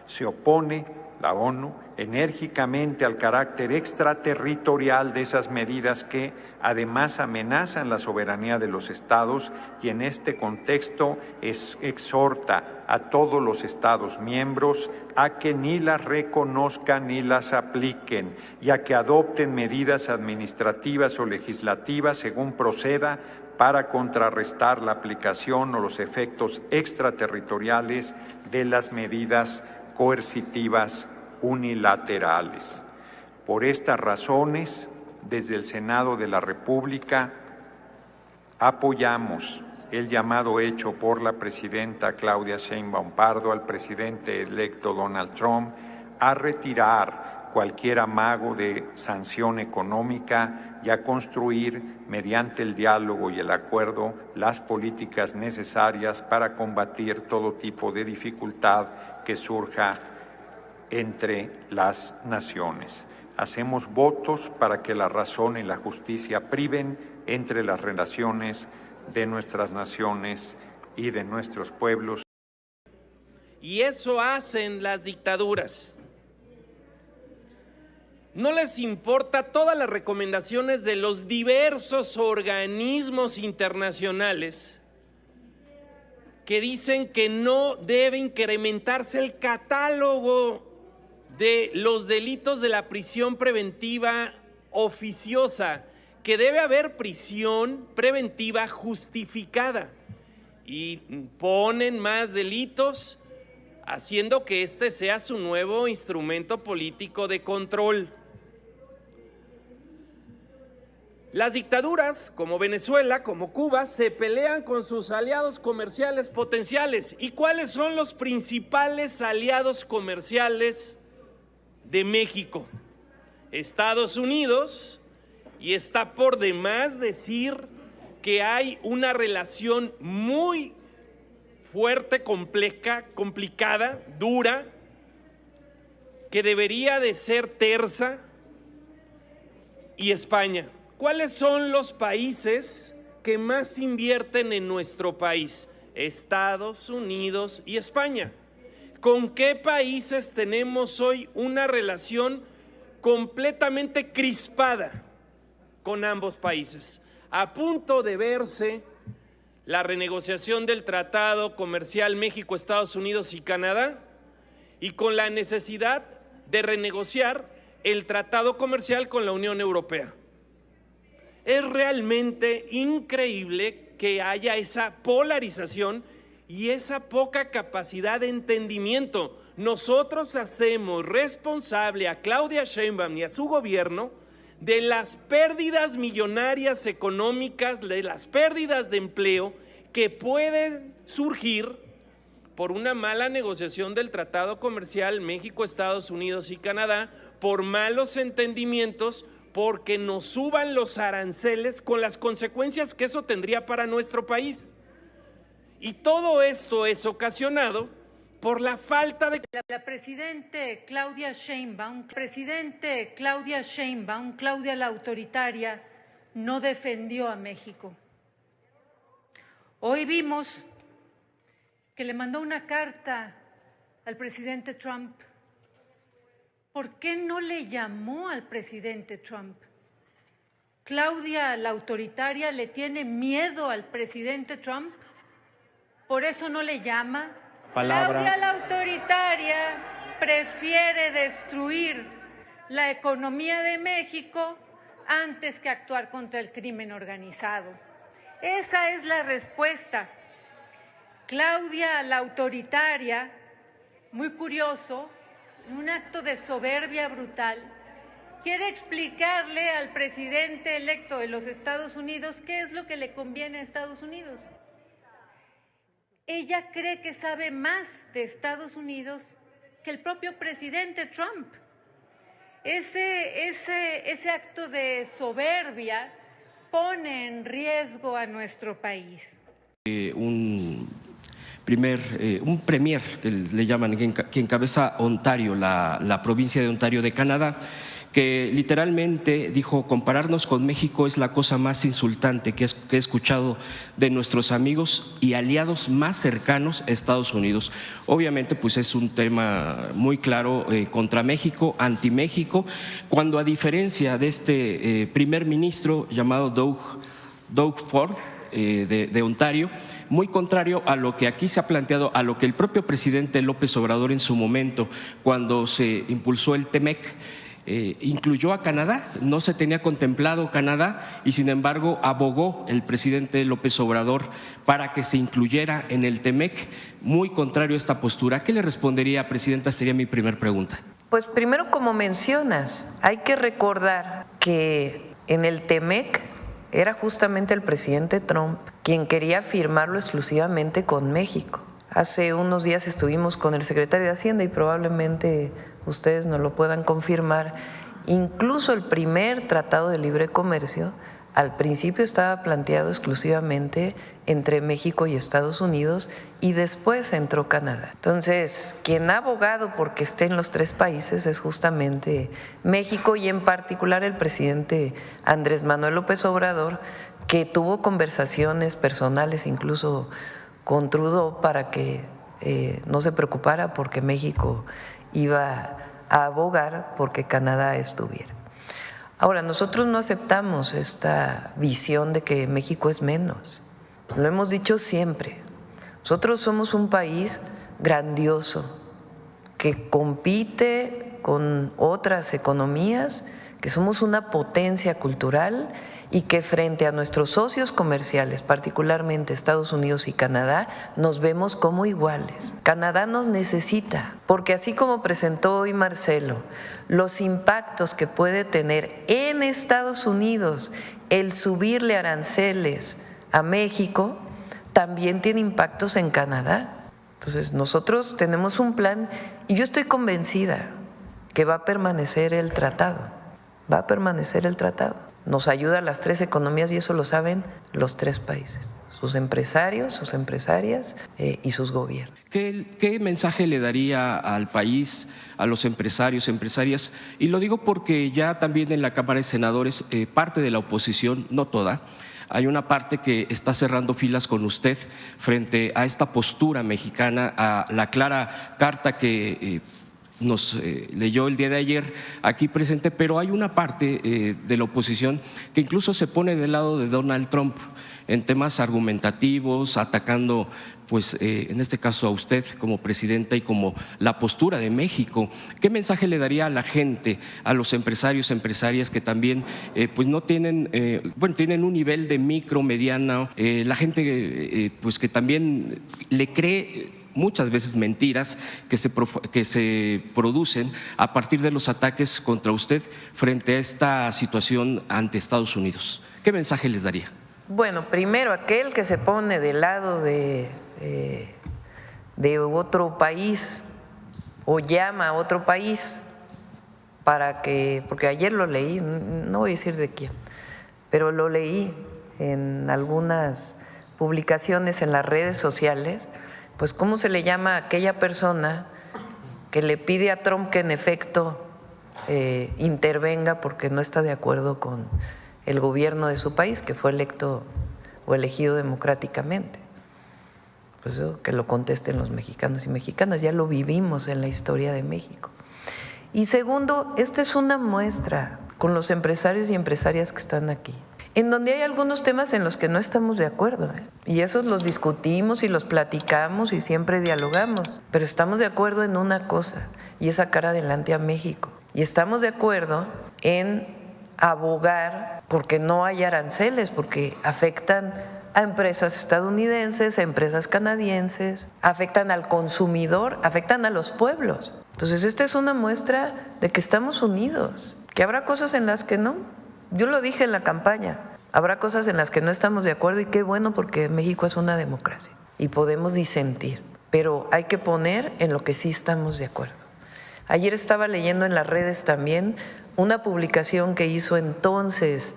Se opone la ONU enérgicamente al carácter extraterritorial de esas medidas que además amenazan la soberanía de los estados y en este contexto exhorta a todos los estados miembros a que ni las reconozcan ni las apliquen y a que adopten medidas administrativas o legislativas según proceda para contrarrestar la aplicación o los efectos extraterritoriales de las medidas coercitivas unilaterales. Por estas razones, desde el Senado de la República, apoyamos el llamado hecho por la presidenta Claudia Sheinbaum Pardo al presidente electo Donald Trump a retirar cualquier amago de sanción económica y a construir, mediante el diálogo y el acuerdo, las políticas necesarias para combatir todo tipo de dificultad que surja entre las naciones. Hacemos votos para que la razón y la justicia priven entre las relaciones de nuestras naciones y de nuestros pueblos. Y eso hacen las dictaduras. No les importa todas las recomendaciones de los diversos organismos internacionales que dicen que no debe incrementarse el catálogo de los delitos de la prisión preventiva oficiosa, que debe haber prisión preventiva justificada, y ponen más delitos, haciendo que este sea su nuevo instrumento político de control. Las dictaduras, como Venezuela, como Cuba, se pelean con sus aliados comerciales potenciales. ¿Y cuáles son los principales aliados comerciales de México? Estados Unidos, y está por demás decir que hay una relación muy fuerte, complicada, dura, que debería de ser tersa, y España. ¿Cuáles son los países que más invierten en nuestro país? Estados Unidos y España. ¿Con qué países tenemos hoy una relación completamente crispada? Con ambos países. A punto de verse la renegociación del Tratado Comercial México, Estados Unidos y Canadá, y con la necesidad de renegociar el Tratado Comercial con la Unión Europea. Es realmente increíble que haya esa polarización y esa poca capacidad de entendimiento. Nosotros hacemos responsable a Claudia Sheinbaum y a su gobierno de las pérdidas millonarias económicas, de las pérdidas de empleo que pueden surgir por una mala negociación del Tratado Comercial México, Estados Unidos y Canadá, por malos entendimientos, porque nos suban los aranceles con las consecuencias que eso tendría para nuestro país. Y todo esto es ocasionado por la falta de... La presidenta Claudia Sheinbaum, Claudia la autoritaria, no defendió a México. Hoy vimos que le mandó una carta al presidente Trump. ¿Por qué no le llamó al presidente Trump? Claudia la autoritaria le tiene miedo al presidente Trump, por eso no le llama. Claudia la autoritaria prefiere destruir la economía de México antes que actuar contra el crimen organizado. Esa es la respuesta. Claudia la autoritaria, muy curioso, en un acto de soberbia brutal, quiere explicarle al presidente electo de los Estados Unidos qué es lo que le conviene a Estados Unidos. Ella cree que sabe más de Estados Unidos que el propio presidente Trump. Ese acto de soberbia pone en riesgo a nuestro país. Un premier, que le llaman, que encabeza Ontario, la provincia de Ontario de Canadá, que literalmente dijo: compararnos con México es la cosa más insultante que he escuchado de nuestros amigos y aliados más cercanos a Estados Unidos. Obviamente, pues es un tema muy claro contra México, anti-México, cuando a diferencia de este primer ministro llamado Doug Ford de Ontario, muy contrario a lo que aquí se ha planteado, a lo que el propio presidente López Obrador en su momento, cuando se impulsó el TEMEC, incluyó a Canadá. No se tenía contemplado Canadá y sin embargo abogó el presidente López Obrador para que se incluyera en el TEMEC, muy contrario a esta postura. ¿Qué le respondería, presidenta? Sería mi primer pregunta. Pues primero, como mencionas, hay que recordar que en el TEMEC era justamente el presidente Trump quien quería firmarlo exclusivamente con México. Hace unos días estuvimos con el secretario de Hacienda y probablemente ustedes nos lo puedan confirmar. Incluso el primer tratado de libre comercio al principio estaba planteado exclusivamente entre México y Estados Unidos y después entró Canadá. Entonces, quien ha abogado porque esté en los tres países es justamente México y en particular el presidente Andrés Manuel López Obrador, que tuvo conversaciones personales incluso con Trudeau para que no se preocupara porque México iba a abogar porque Canadá estuviera. Ahora, nosotros no aceptamos esta visión de que México es menos. Lo hemos dicho siempre. Nosotros somos un país grandioso que compite con otras economías, que somos una potencia cultural y que frente a nuestros socios comerciales, particularmente Estados Unidos y Canadá, nos vemos como iguales. Canadá nos necesita, porque así como presentó hoy Marcelo, los impactos que puede tener en Estados Unidos el subirle aranceles a México, también tiene impactos en Canadá. Entonces, nosotros tenemos un plan y yo estoy convencida que va a permanecer el tratado, va a permanecer el tratado. Nos ayuda a las tres economías y eso lo saben los tres países, sus empresarios, sus empresarias y sus gobiernos. ¿Qué mensaje le daría al país, a los empresarios, empresarias? Y lo digo porque ya también en la Cámara de Senadores, parte de la oposición, no toda, hay una parte que está cerrando filas con usted frente a esta postura mexicana, a la clara carta que nos leyó el día de ayer aquí presente, pero hay una parte de la oposición que incluso se pone del lado de Donald Trump en temas argumentativos, atacando pues en este caso a usted como presidenta y como la postura de México. ¿Qué mensaje le daría a la gente, a los empresarios, empresarias que también pues no tienen, tienen un nivel de micro, mediana, la gente pues que también le cree muchas veces mentiras que se producen a partir de los ataques contra usted frente a esta situación ante Estados Unidos? ¿Qué mensaje les daría? Bueno, primero, aquel que se pone del lado de otro país o llama a otro país para que, porque ayer lo leí, no voy a decir de quién, pero lo leí en algunas publicaciones en las redes sociales. Pues ¿cómo se le llama a aquella persona que le pide a Trump que en efecto intervenga porque no está de acuerdo con el gobierno de su país, que fue electo o elegido democráticamente? Pues eso, que lo contesten los mexicanos y mexicanas, ya lo vivimos en la historia de México. Y segundo, esta es una muestra con los empresarios y empresarias que están aquí, en donde hay algunos temas en los que no estamos de acuerdo, y esos los discutimos y los platicamos y siempre dialogamos, pero estamos de acuerdo en una cosa, y es sacar adelante a México, y estamos de acuerdo en abogar porque no haya aranceles, porque afectan a empresas estadounidenses, a empresas canadienses, afectan al consumidor, afectan a los pueblos. Entonces, esta es una muestra de que estamos unidos, que habrá cosas en las que no. Yo lo dije en la campaña, habrá cosas en las que no estamos de acuerdo y qué bueno porque México es una democracia y podemos disentir, pero hay que poner en lo que sí estamos de acuerdo. Ayer estaba leyendo en las redes también una publicación que hizo entonces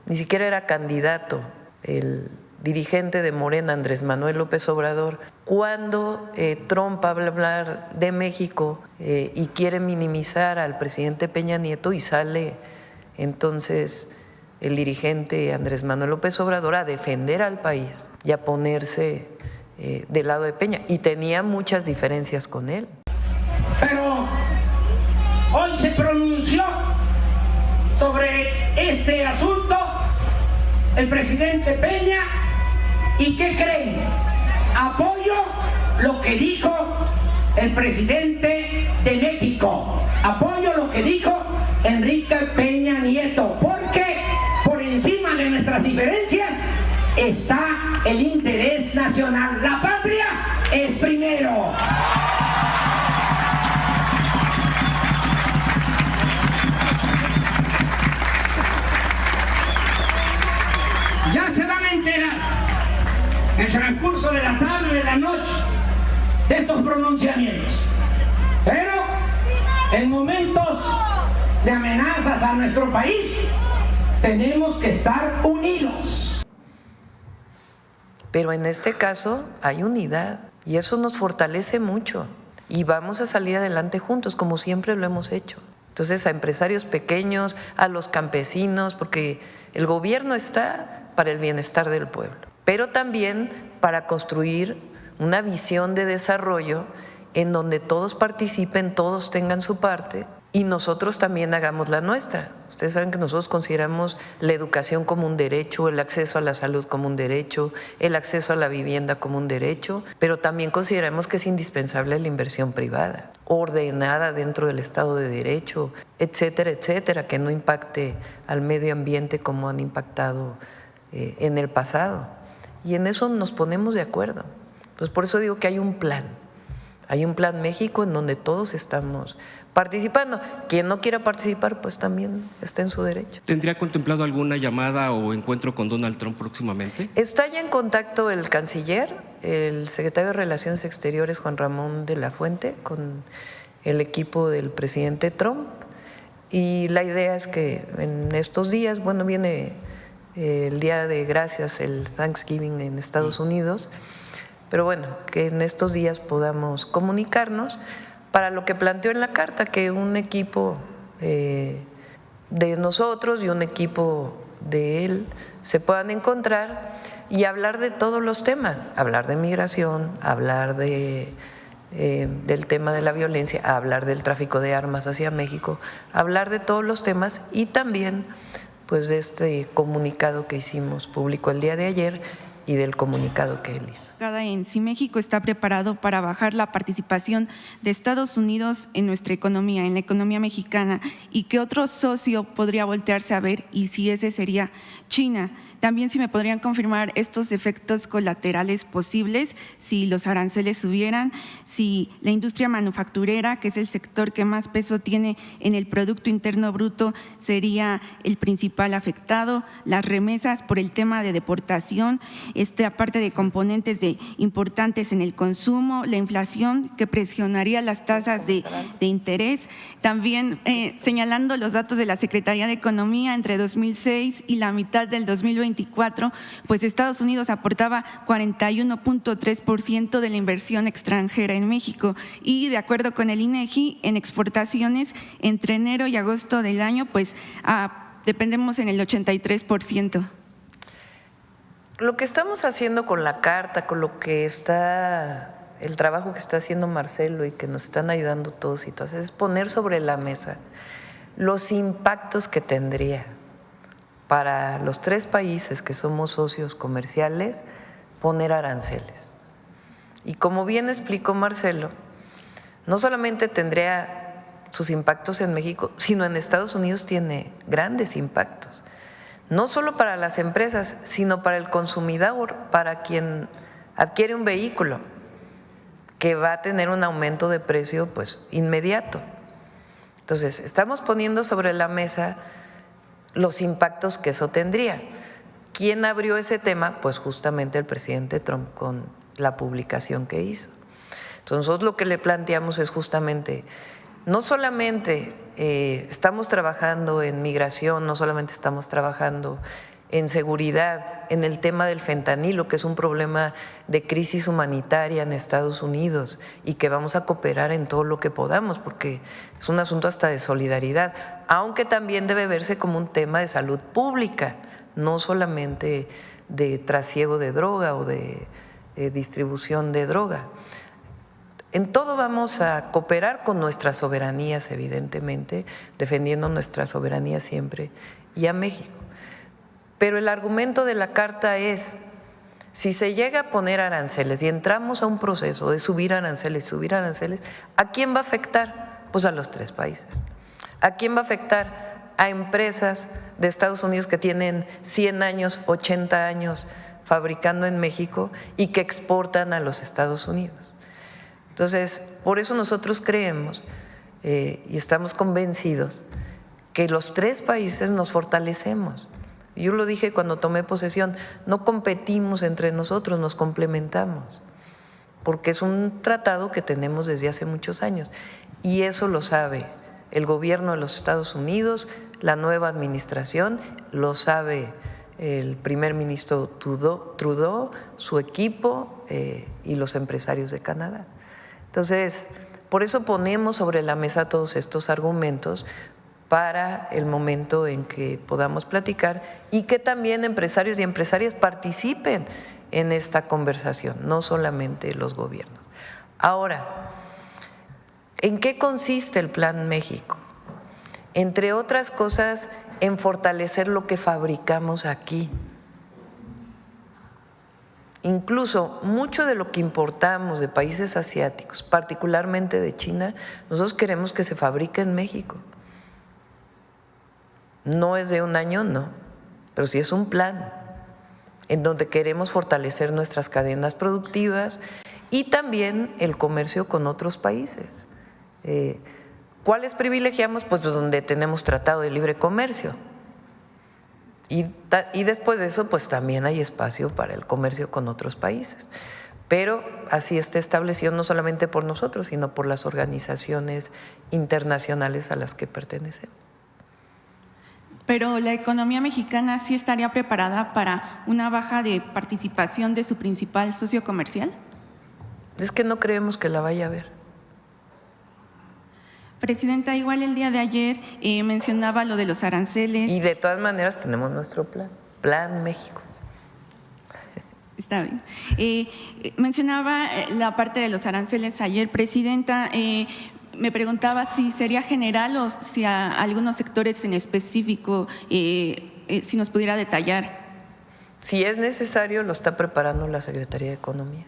ni siquiera era candidato, el dirigente de Morena, Andrés Manuel López Obrador, cuando Trump habla hablar de México y quiere minimizar al presidente Peña Nieto, y sale entonces el dirigente Andrés Manuel López Obrador a defender al país y a ponerse del lado de Peña, y tenía muchas diferencias con él. Pero hoy se pronunció sobre este asunto el presidente Peña, ¿y qué creen? Apoyo lo que dijo el presidente de México, apoyo lo que dijo Enrique Peña Nieto, porque por encima de nuestras diferencias está el interés nacional. La patria es primero. Ya se van a enterar en el transcurso de la tarde, de la noche, de estos pronunciamientos. Pero en momentos de amenazas a nuestro país, tenemos que estar unidos. Pero en este caso hay unidad y eso nos fortalece mucho y vamos a salir adelante juntos, como siempre lo hemos hecho. Entonces, a empresarios pequeños, a los campesinos, porque el gobierno está para el bienestar del pueblo, pero también para construir una visión de desarrollo en donde todos participen, todos tengan su parte y nosotros también hagamos la nuestra. Ustedes saben que nosotros consideramos la educación como un derecho, el acceso a la salud como un derecho, el acceso a la vivienda como un derecho, pero también consideramos que es indispensable la inversión privada, ordenada dentro del Estado de Derecho, etcétera, etcétera, que no impacte al medio ambiente como han impactado en el pasado. Y en eso nos ponemos de acuerdo. Entonces, por eso digo que hay un plan. Hay un plan México en donde todos estamos participando. Quien no quiera participar, pues también está en su derecho. ¿Tendría contemplado alguna llamada o encuentro con Donald Trump próximamente? Está ya en contacto el canciller, el secretario de Relaciones Exteriores, Juan Ramón de la Fuente, con el equipo del presidente Trump. Y la idea es que en estos días, bueno, viene el Día de Gracias, el Thanksgiving en Estados Unidos, pero bueno, que en estos días podamos comunicarnos para lo que planteó en la carta, que un equipo de nosotros y un equipo de él se puedan encontrar y hablar de todos los temas, hablar de migración, hablar del tema de la violencia, hablar del tráfico de armas hacia México, hablar de todos los temas y también pues de este comunicado que hicimos público el día de ayer y del comunicado que él hizo. En si México está preparado para bajar la participación de Estados Unidos en nuestra economía, en la economía mexicana, y qué otro socio podría voltearse a ver, y si ese sería China. También si me podrían confirmar estos efectos colaterales posibles si los aranceles subieran, si la industria manufacturera, que es el sector que más peso tiene en el Producto Interno Bruto, sería el principal afectado, las remesas por el tema de deportación, aparte de componentes importantes en el consumo, la inflación que presionaría las tasas de interés. También señalando los datos de la Secretaría de Economía entre 2006 y la mitad del 2024, pues Estados Unidos aportaba 41.3% de la inversión extranjera en México y de acuerdo con el INEGI, en exportaciones entre enero y agosto del año, pues dependemos en el 83%. Lo que estamos haciendo con la carta, con lo que está, el trabajo que está haciendo Marcelo y que nos están ayudando todos y todas, es poner sobre la mesa los impactos que tendría para los 3 países que somos socios comerciales poner aranceles. Y como bien explicó Marcelo, no solamente tendría sus impactos en México, sino en Estados Unidos tiene grandes impactos. No solo para las empresas, sino para el consumidor, para quien adquiere un vehículo, que va a tener un aumento de precio pues inmediato. Entonces, estamos poniendo sobre la mesa los impactos que eso tendría. ¿Quién abrió ese tema? Pues justamente el presidente Trump con la publicación que hizo. Entonces, nosotros lo que le planteamos es justamente, no solamente estamos trabajando en migración, no solamente estamos trabajando en seguridad, en el tema del fentanilo, que es un problema de crisis humanitaria en Estados Unidos y que vamos a cooperar en todo lo que podamos, porque es un asunto hasta de solidaridad, aunque también debe verse como un tema de salud pública, no solamente de trasiego de droga o de distribución de droga. En todo vamos a cooperar con nuestras soberanías, evidentemente, defendiendo nuestra soberanía siempre y a México. Pero el argumento de la carta es, si se llega a poner aranceles y entramos a un proceso de subir aranceles, ¿a quién va a afectar? Pues a los 3 países. ¿A quién va a afectar? A empresas de Estados Unidos que tienen 100 años, 80 años fabricando en México y que exportan a los Estados Unidos. Entonces, por eso nosotros creemos y estamos convencidos que los 3 países nos fortalecemos. Yo lo dije cuando tomé posesión, no competimos entre nosotros, nos complementamos, porque es un tratado que tenemos desde hace muchos años y eso lo sabe el gobierno de los Estados Unidos, la nueva administración, lo sabe el primer ministro Trudeau, su equipo y los empresarios de Canadá. Entonces, por eso ponemos sobre la mesa todos estos argumentos para el momento en que podamos platicar y que también empresarios y empresarias participen en esta conversación, no solamente los gobiernos. Ahora, ¿en qué consiste el Plan México? Entre otras cosas, en fortalecer lo que fabricamos aquí. Incluso mucho de lo que importamos de países asiáticos, particularmente de China, nosotros queremos que se fabrique en México. No es de un año, no, pero sí es un plan en donde queremos fortalecer nuestras cadenas productivas y también el comercio con otros países. ¿Cuáles privilegiamos? Pues donde tenemos tratado de libre comercio. Y después de eso, pues también hay espacio para el comercio con otros países. Pero así está establecido no solamente por nosotros, sino por las organizaciones internacionales a las que pertenecemos. Pero la economía mexicana sí estaría preparada para una baja de participación de su principal socio comercial. Es que no creemos que la vaya a haber. Presidenta, igual el día de ayer mencionaba lo de los aranceles. Y de todas maneras tenemos nuestro Plan México. Está bien. Mencionaba la parte de los aranceles ayer, Presidenta. Me preguntaba si sería general o si a algunos sectores en específico, si nos pudiera detallar. Si es necesario, lo está preparando la Secretaría de Economía.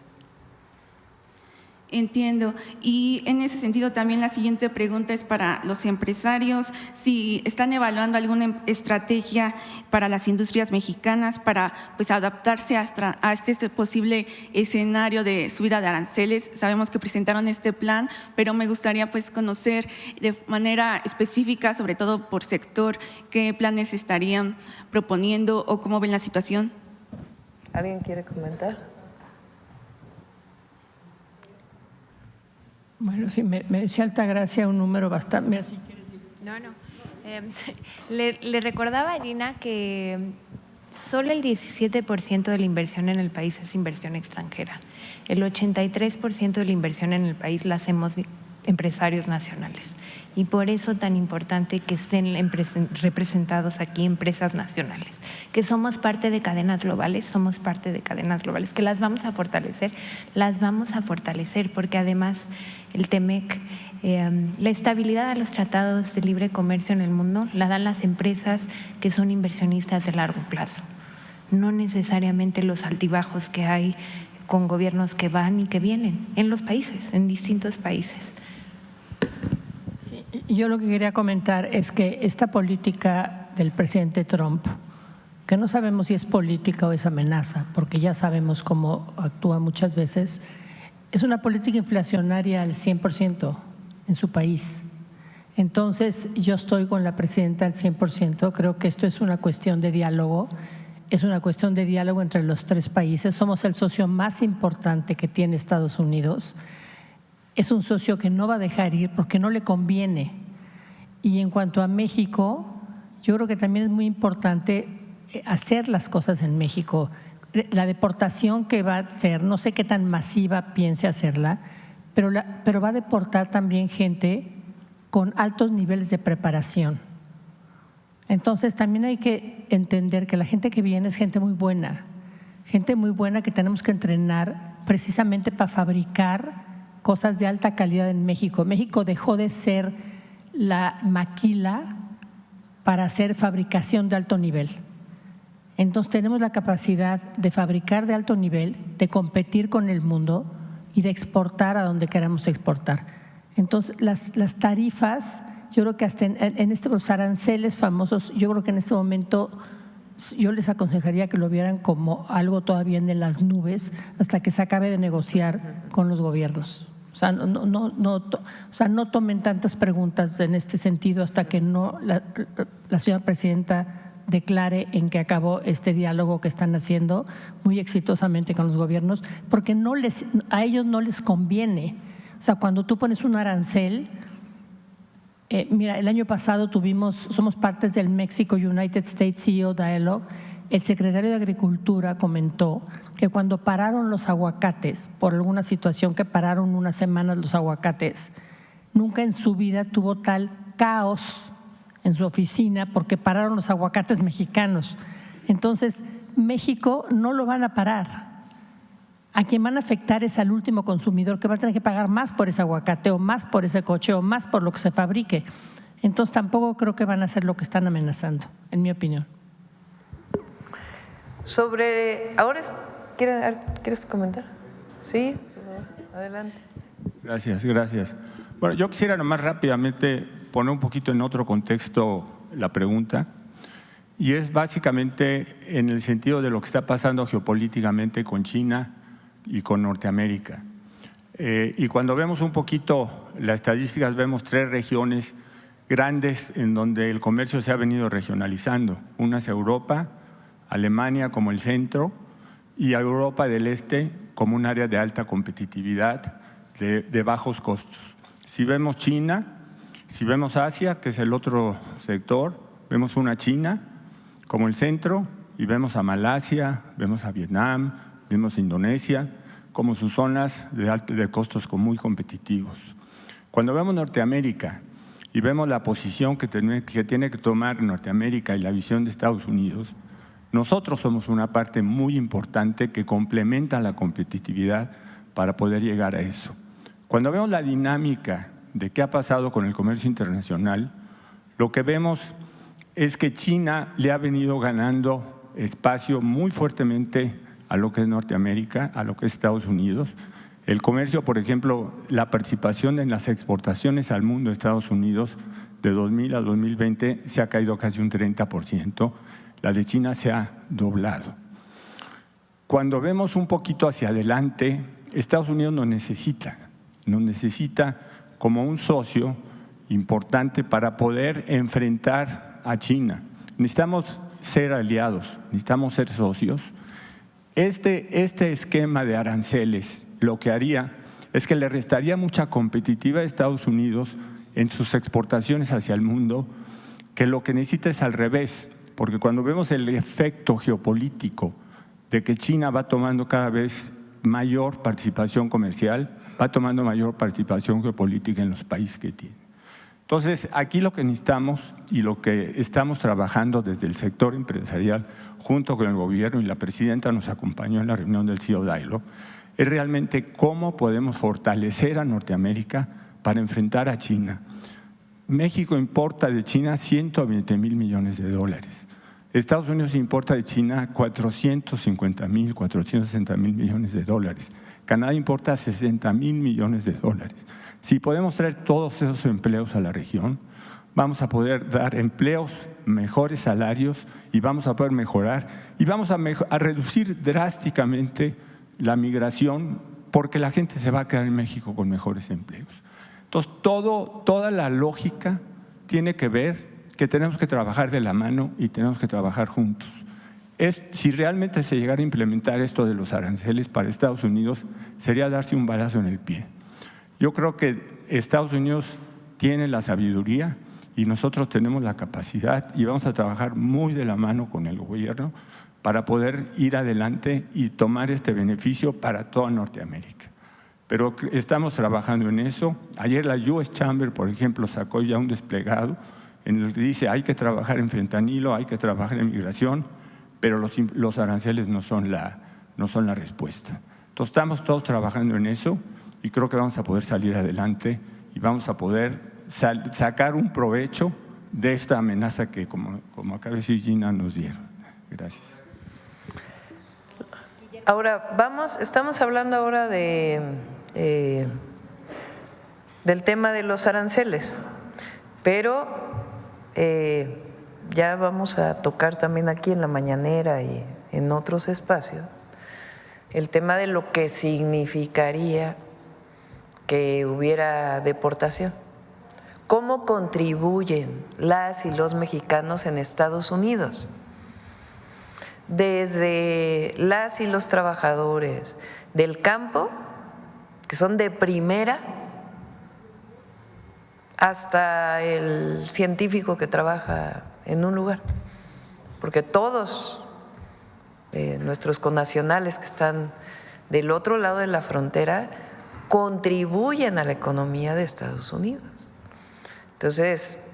Entiendo. Y en ese sentido también la siguiente pregunta es para los empresarios, si están evaluando alguna estrategia para las industrias mexicanas para pues adaptarse a este posible escenario de subida de aranceles. Sabemos que presentaron este plan, pero me gustaría pues conocer de manera específica, sobre todo por sector, qué planes estarían proponiendo o cómo ven la situación. ¿Alguien quiere comentar? Bueno, sí, me decía Altagracia un número bastante… Así No. Le recordaba a Irina que solo el 17% de la inversión en el país es inversión extranjera. El 83% de la inversión en el país la hacemos empresarios nacionales. Y por eso tan importante que estén representados aquí empresas nacionales, que somos parte de cadenas globales, que las vamos a fortalecer porque además el TEMEC, la estabilidad de los tratados de libre comercio en el mundo la dan las empresas que son inversionistas de largo plazo, no necesariamente los altibajos que hay con gobiernos que van y que vienen en los países, en distintos países. Yo lo que quería comentar es que esta política del presidente Trump, que no sabemos si es política o es amenaza, porque ya sabemos cómo actúa muchas veces, es una política inflacionaria al 100% en su país. Entonces, yo estoy con la presidenta al 100%, creo que esto es una cuestión de diálogo, entre los 3 países. Somos el socio más importante que tiene Estados Unidos. Es un socio que no va a dejar ir porque no le conviene. Y en cuanto a México, yo creo que también es muy importante hacer las cosas en México. La deportación que va a ser, no sé qué tan masiva piense hacerla, pero va a deportar también gente con altos niveles de preparación. Entonces también hay que entender que la gente que viene es gente muy buena que tenemos que entrenar precisamente para fabricar cosas de alta calidad en México. México dejó de ser la maquila para hacer fabricación de alto nivel. Entonces tenemos la capacidad de fabricar de alto nivel, de competir con el mundo y de exportar a donde queramos exportar. Entonces las tarifas, yo creo que hasta en los aranceles famosos, yo creo que en este momento yo les aconsejaría que lo vieran como algo todavía en las nubes hasta que se acabe de negociar con los gobiernos. O sea, no tomen tantas preguntas en este sentido hasta que no la señora presidenta declare en que acabó este diálogo que están haciendo muy exitosamente con los gobiernos, porque a ellos no les conviene. O sea, cuando tú pones un arancel, mira, el año pasado somos partes del Mexico United States CEO Dialogue. El secretario de Agricultura comentó que cuando pararon los aguacates, por alguna situación que pararon unas semanas los aguacates, nunca en su vida tuvo tal caos en su oficina porque pararon los aguacates mexicanos. Entonces, México no lo van a parar. A quien van a afectar es al último consumidor, que va a tener que pagar más por ese aguacate o más por ese coche o más por lo que se fabrique. Entonces tampoco creo que van a hacer lo que están amenazando, en mi opinión. ¿Quieres comentar? Sí, adelante. Gracias. Bueno, yo quisiera nomás rápidamente poner un poquito en otro contexto la pregunta, y es básicamente en el sentido de lo que está pasando geopolíticamente con China y con Norteamérica. Y cuando vemos un poquito las estadísticas, vemos 3 regiones grandes en donde el comercio se ha venido regionalizando. Una es Europa, Alemania como el centro, y Europa del Este como un área de alta competitividad, de bajos costos. Si vemos China, si vemos Asia, que es el otro sector, vemos una China como el centro y vemos a Malasia, vemos a Vietnam, vemos a Indonesia como sus zonas de costos muy competitivos. Cuando vemos Norteamérica y vemos la posición que tiene que tomar Norteamérica y la visión de Estados Unidos, nosotros somos una parte muy importante que complementa la competitividad para poder llegar a eso. Cuando vemos la dinámica de qué ha pasado con el comercio internacional, lo que vemos es que China le ha venido ganando espacio muy fuertemente a lo que es Norteamérica, a lo que es Estados Unidos. El comercio, por ejemplo, la participación en las exportaciones al mundo de Estados Unidos de 2000 a 2020 se ha caído casi un 30%, la de China se ha doblado. Cuando vemos un poquito hacia adelante, Estados Unidos nos necesita como un socio importante para poder enfrentar a China. Necesitamos ser aliados, necesitamos ser socios. Este esquema de aranceles lo que haría es que le restaría mucha competitividad a Estados Unidos en sus exportaciones hacia el mundo, que lo que necesita es al revés, porque cuando vemos el efecto geopolítico de que China va tomando cada vez mayor participación comercial, va tomando mayor participación geopolítica en los países que tiene. Entonces, aquí lo que necesitamos y lo que estamos trabajando desde el sector empresarial junto con el gobierno, y la presidenta nos acompañó en la reunión del CEO Dialogue, es realmente cómo podemos fortalecer a Norteamérica para enfrentar a China. México importa de China 120,000 millones de dólares. Estados Unidos importa de China 450,000, 460,000 millones de dólares. Canadá importa 60,000 millones de dólares. Si podemos traer todos esos empleos a la región, vamos a poder dar empleos, mejores salarios, y vamos a poder mejorar y vamos a reducir drásticamente la migración, porque la gente se va a quedar en México con mejores empleos. Entonces, toda la lógica tiene que ver que tenemos que trabajar de la mano y tenemos que trabajar juntos. Si realmente se llegara a implementar esto de los aranceles para Estados Unidos, sería darse un balazo en el pie. Yo creo que Estados Unidos tiene la sabiduría y nosotros tenemos la capacidad y vamos a trabajar muy de la mano con el gobierno para poder ir adelante y tomar este beneficio para toda Norteamérica. Pero estamos trabajando en eso. Ayer la US Chamber, por ejemplo, sacó ya un desplegado en el que dice hay que trabajar en fentanilo, hay que trabajar en migración, pero los aranceles no son la respuesta. Entonces estamos todos trabajando en eso y creo que vamos a poder salir adelante y vamos a poder sacar un provecho de esta amenaza que, como acaba de decir Gina, nos dieron. Gracias. Ahora, estamos hablando ahora del tema de los aranceles, pero ya vamos a tocar también aquí en la mañanera y en otros espacios el tema de lo que significaría que hubiera deportación. ¿Cómo contribuyen las y los mexicanos en Estados Unidos? Desde las y los trabajadores del campo, que son de primera, hasta el científico que trabaja en un lugar, porque todos nuestros connacionales que están del otro lado de la frontera contribuyen a la economía de Estados Unidos. Entonces,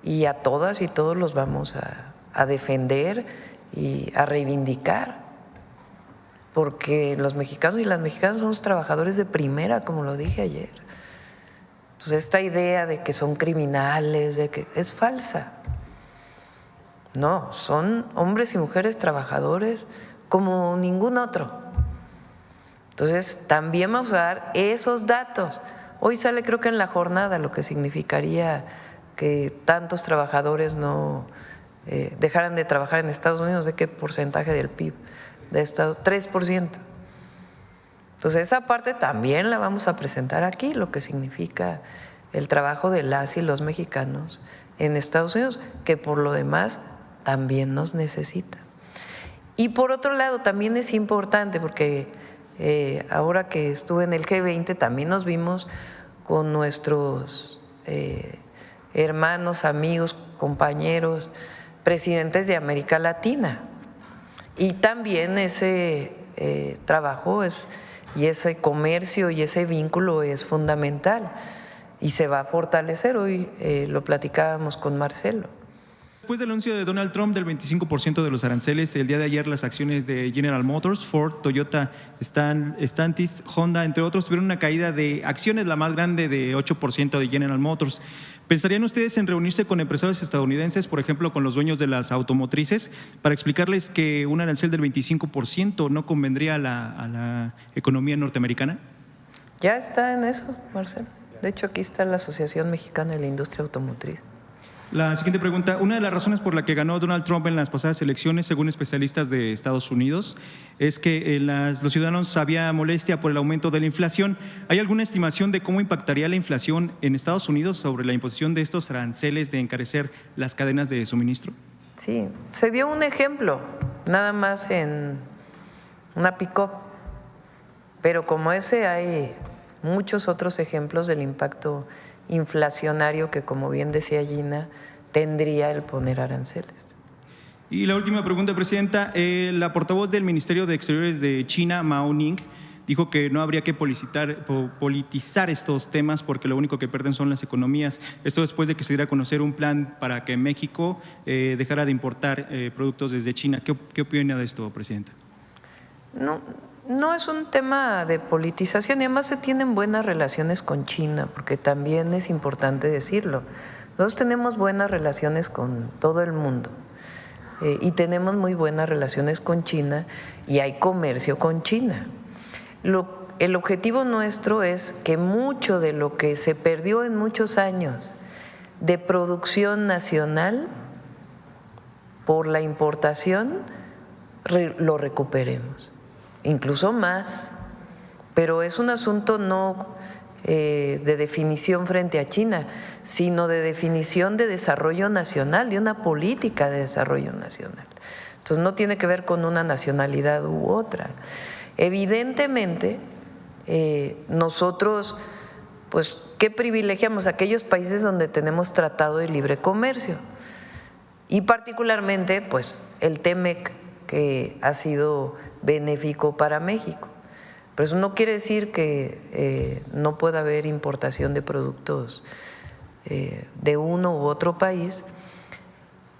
y a todas y todos los vamos a defender y a reivindicar, porque los mexicanos y las mexicanas somos trabajadores de primera, como lo dije ayer. Entonces, esta idea de que son criminales, de que es falsa. No, son hombres y mujeres trabajadores como ningún otro. Entonces, también vamos a dar esos datos. Hoy sale, creo que en la jornada, lo que significaría que tantos trabajadores no dejaran de trabajar en Estados Unidos. ¿De qué porcentaje del PIB de Estados? 3%. Entonces, esa parte también la vamos a presentar aquí, lo que significa el trabajo de las y los mexicanos en Estados Unidos, que por lo demás también nos necesita. Y por otro lado, también es importante, porque ahora que estuve en el G20 también nos vimos con nuestros hermanos, amigos, compañeros, presidentes de América Latina. Y también ese trabajo y ese comercio y ese vínculo es fundamental y se va a fortalecer. Hoy lo platicábamos con Marcelo. Después del anuncio de Donald Trump del 25% de los aranceles, el día de ayer las acciones de General Motors, Ford, Toyota, Stellantis, Honda, entre otros, tuvieron una caída de acciones, la más grande de 8% de General Motors. ¿Pensarían ustedes en reunirse con empresarios estadounidenses, por ejemplo, con los dueños de las automotrices, para explicarles que un arancel del 25% no convendría a la economía norteamericana? Ya está en eso, Marcelo. De hecho, aquí está la Asociación Mexicana de la Industria Automotriz. La siguiente pregunta, una de las razones por la que ganó Donald Trump en las pasadas elecciones, según especialistas de Estados Unidos, es que los ciudadanos había molestia por el aumento de la inflación. ¿Hay alguna estimación de cómo impactaría la inflación en Estados Unidos sobre la imposición de estos aranceles de encarecer las cadenas de suministro? Sí, se dio un ejemplo, nada más en una pick-up, pero como ese hay muchos otros ejemplos del impacto inflacionario que, como bien decía Gina, tendría el poner aranceles. Y la última pregunta, Presidenta. La portavoz del Ministerio de Exteriores de China, Mao Ning, dijo que no habría que politizar estos temas porque lo único que pierden son las economías. Esto después de que se diera a conocer un plan para que México dejara de importar productos desde China. ¿Qué opina de esto, Presidenta? No es un tema de politización y además se tienen buenas relaciones con China, porque también es importante decirlo. Nosotros tenemos buenas relaciones con todo el mundo y tenemos muy buenas relaciones con China y hay comercio con China. El objetivo nuestro es que mucho de lo que se perdió en muchos años de producción nacional por la importación lo recuperemos. Incluso más, pero es un asunto no de definición frente a China, sino de definición de desarrollo nacional, de una política de desarrollo nacional. Entonces no tiene que ver con una nacionalidad u otra. Evidentemente, nosotros pues ¿qué privilegiamos? Aquellos países donde tenemos tratado de libre comercio y particularmente pues el TEMEC, que ha sido benéfico para México. Pero eso no quiere decir que no pueda haber importación de productos de uno u otro país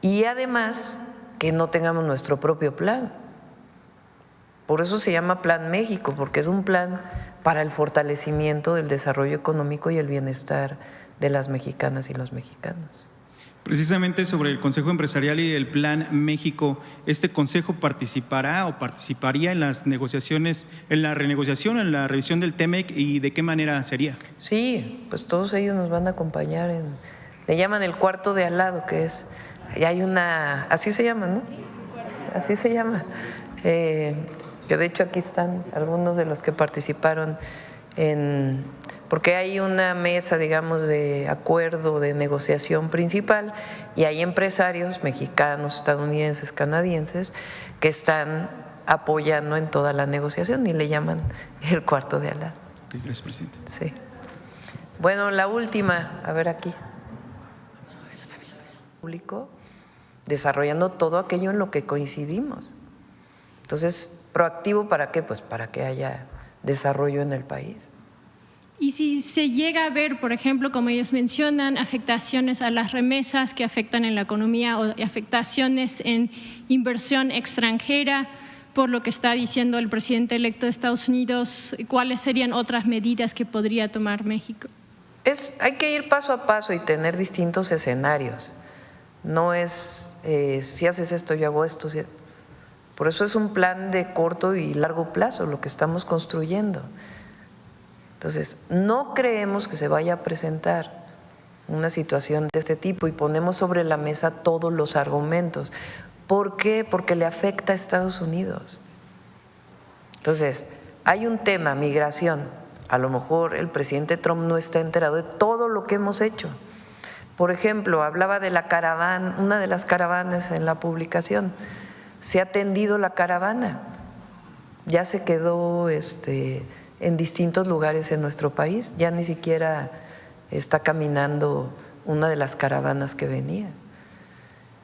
y además que no tengamos nuestro propio plan. Por eso se llama Plan México, porque es un plan para el fortalecimiento del desarrollo económico y el bienestar de las mexicanas y los mexicanos. Precisamente sobre el Consejo Empresarial y el Plan México, ¿este consejo participará o participaría en las negociaciones, en la renegociación, en la revisión del TEMEC y de qué manera sería? Sí, pues todos ellos nos van a acompañar le llaman el cuarto de al lado, que es, y hay una, así se llama, ¿no? Así se llama, que de hecho aquí están algunos de los que participaron porque hay una mesa, digamos, de acuerdo, de negociación principal y hay empresarios mexicanos, estadounidenses, canadienses que están apoyando en toda la negociación y le llaman el cuarto de al lado. Gracias, presidente. Sí. Bueno, la última, a ver aquí. Público, desarrollando todo aquello en lo que coincidimos. Entonces, ¿proactivo para qué? Pues para que haya desarrollo en el país. Y si se llega a ver, por ejemplo, como ellos mencionan, afectaciones a las remesas que afectan en la economía o afectaciones en inversión extranjera, por lo que está diciendo el presidente electo de Estados Unidos, ¿cuáles serían otras medidas que podría tomar México? Hay que ir paso a paso y tener distintos escenarios. No es si haces esto, yo hago esto. Por eso es un plan de corto y largo plazo lo que estamos construyendo. Entonces, no creemos que se vaya a presentar una situación de este tipo y ponemos sobre la mesa todos los argumentos. ¿Por qué? Porque le afecta a Estados Unidos. Entonces, hay un tema, migración. A lo mejor el presidente Trump no está enterado de todo lo que hemos hecho. Por ejemplo, hablaba de la caravana, una de las caravanas en la publicación. Se ha atendido la caravana, ya se quedó en distintos lugares en nuestro país, ya ni siquiera está caminando una de las caravanas que venía.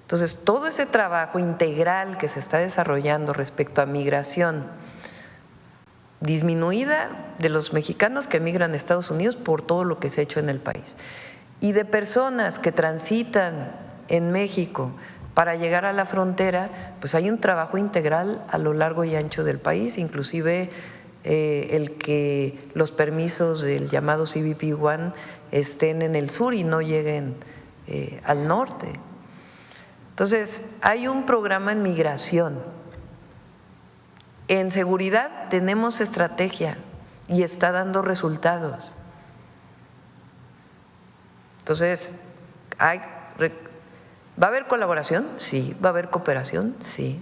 Entonces, todo ese trabajo integral que se está desarrollando respecto a migración disminuida de los mexicanos que emigran a Estados Unidos por todo lo que se ha hecho en el país y de personas que transitan en México para llegar a la frontera, pues hay un trabajo integral a lo largo y ancho del país, inclusive el que los permisos del llamado CBP-1 estén en el sur y no lleguen al norte. Entonces, hay un programa en migración. En seguridad tenemos estrategia y está dando resultados. Entonces, ¿va a haber colaboración? Sí. ¿Va a haber cooperación? Sí.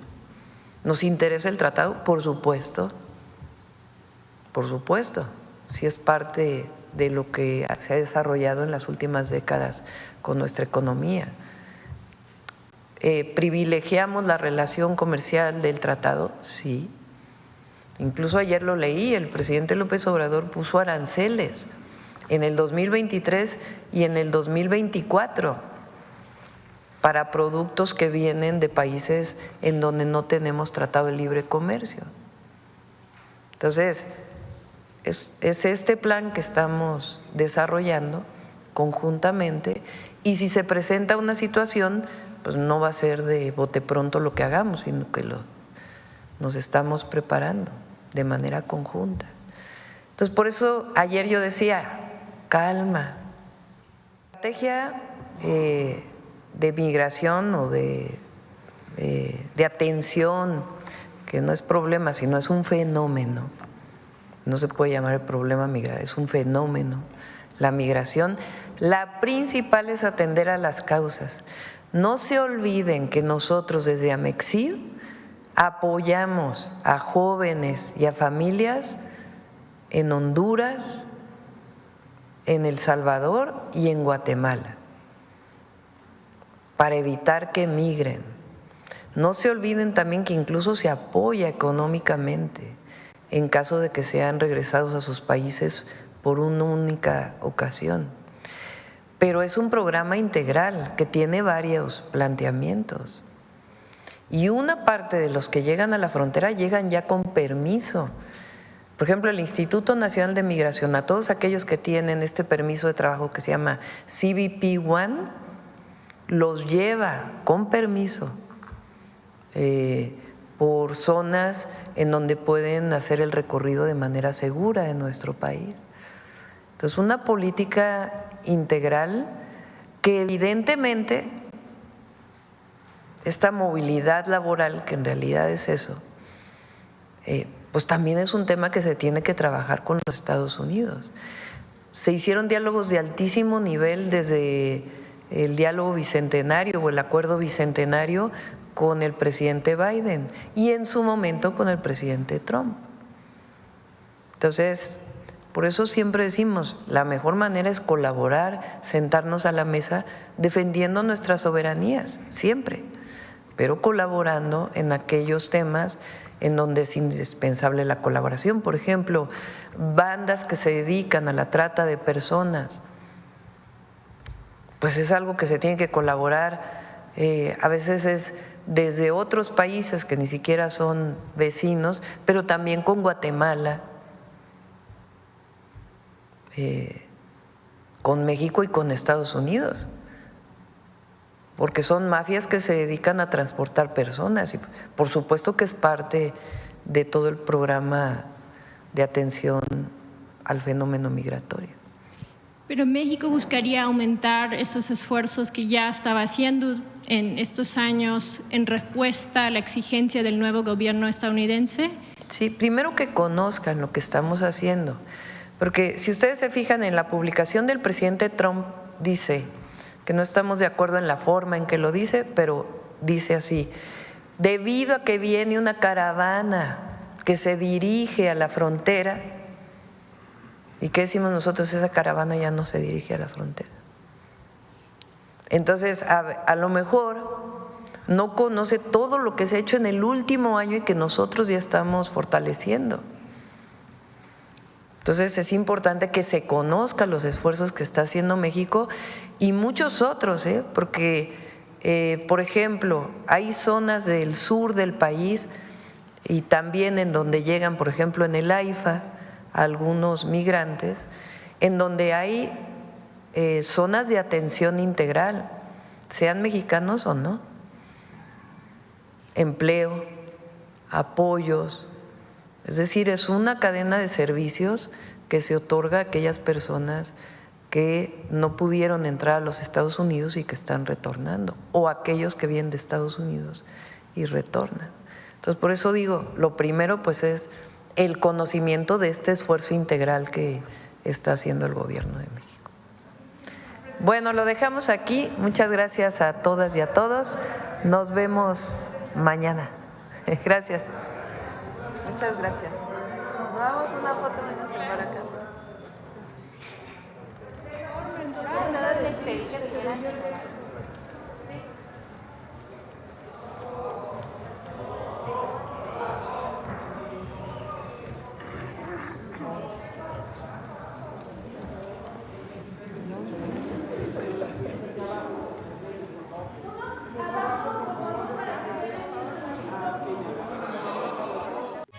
¿Nos interesa el tratado? Por supuesto. Por supuesto. Sí es parte de lo que se ha desarrollado en las últimas décadas con nuestra economía. ¿Privilegiamos la relación comercial del tratado? Sí. Incluso ayer lo leí, el presidente López Obrador puso aranceles en el 2023 y en el 2024 para productos que vienen de países en donde no tenemos tratado de libre comercio. Entonces, es este plan que estamos desarrollando conjuntamente y si se presenta una situación, pues no va a ser de bote pronto lo que hagamos, sino que nos estamos preparando de manera conjunta. Entonces, por eso ayer yo decía, calma. Estrategia de migración o de atención, que no es problema, sino es un fenómeno. No se puede llamar el problema migratorio, es un fenómeno. La migración, la principal es atender a las causas. No se olviden que nosotros desde Amexid apoyamos a jóvenes y a familias en Honduras, en El Salvador y en Guatemala para evitar que migren. No se olviden también que incluso se apoya económicamente en caso de que sean regresados a sus países por una única ocasión. Pero es un programa integral que tiene varios planteamientos. Y una parte de los que llegan a la frontera llegan ya con permiso. Por ejemplo, el Instituto Nacional de Migración, a todos aquellos que tienen este permiso de trabajo que se llama CBP-1, los lleva con permiso por zonas en donde pueden hacer el recorrido de manera segura en nuestro país. Entonces, una política integral que evidentemente esta movilidad laboral, que en realidad es eso, pues también es un tema que se tiene que trabajar con los Estados Unidos. Se hicieron diálogos de altísimo nivel desde el diálogo bicentenario o el acuerdo bicentenario con el presidente Biden y en su momento con el presidente Trump. Entonces, por eso siempre decimos, la mejor manera es colaborar, sentarnos a la mesa defendiendo nuestras soberanías, siempre, pero colaborando en aquellos temas en donde es indispensable la colaboración. Por ejemplo, bandas que se dedican a la trata de personas, pues es algo que se tiene que colaborar, a veces es desde otros países que ni siquiera son vecinos, pero también con Guatemala, con México y con Estados Unidos, porque son mafias que se dedican a transportar personas y por supuesto que es parte de todo el programa de atención al fenómeno migratorio. Pero México buscaría aumentar esos esfuerzos que ya estaba haciendo en estos años en respuesta a la exigencia del nuevo gobierno estadounidense. Sí, primero que conozcan lo que estamos haciendo. Porque si ustedes se fijan en la publicación del presidente Trump, dice que no estamos de acuerdo en la forma en que lo dice, pero dice así: debido a que viene una caravana que se dirige a la frontera, ¿y qué decimos nosotros? Esa caravana ya no se dirige a la frontera. Entonces, a lo mejor no conoce todo lo que se ha hecho en el último año y que nosotros ya estamos fortaleciendo. Entonces es importante que se conozcan los esfuerzos que está haciendo México y muchos otros, porque, por ejemplo, hay zonas del sur del país y también en donde llegan, por ejemplo, en el AIFA, algunos migrantes, en donde hay zonas de atención integral, sean mexicanos o no, empleo, apoyos. Es decir, es una cadena de servicios que se otorga a aquellas personas que no pudieron entrar a los Estados Unidos y que están retornando, o aquellos que vienen de Estados Unidos y retornan. Entonces, por eso digo, lo primero pues es el conocimiento de este esfuerzo integral que está haciendo el gobierno de México. Bueno, lo dejamos aquí. Muchas gracias a todas y a todos. Nos vemos mañana. Gracias. Muchas gracias. Nos damos una foto de para acá.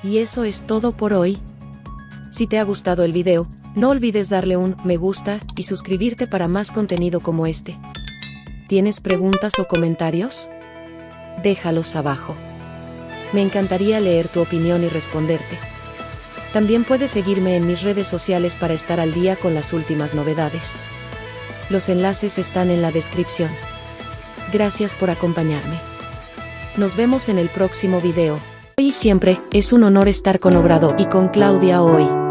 Y eso es todo por hoy. Si te ha gustado el video, no olvides darle un me gusta y suscribirte para más contenido como este. ¿Tienes preguntas o comentarios? Déjalos abajo. Me encantaría leer tu opinión y responderte. También puedes seguirme en mis redes sociales para estar al día con las últimas novedades. Los enlaces están en la descripción. Gracias por acompañarme. Nos vemos en el próximo video. Hoy y siempre, es un honor estar con Obrador y con Claudia hoy.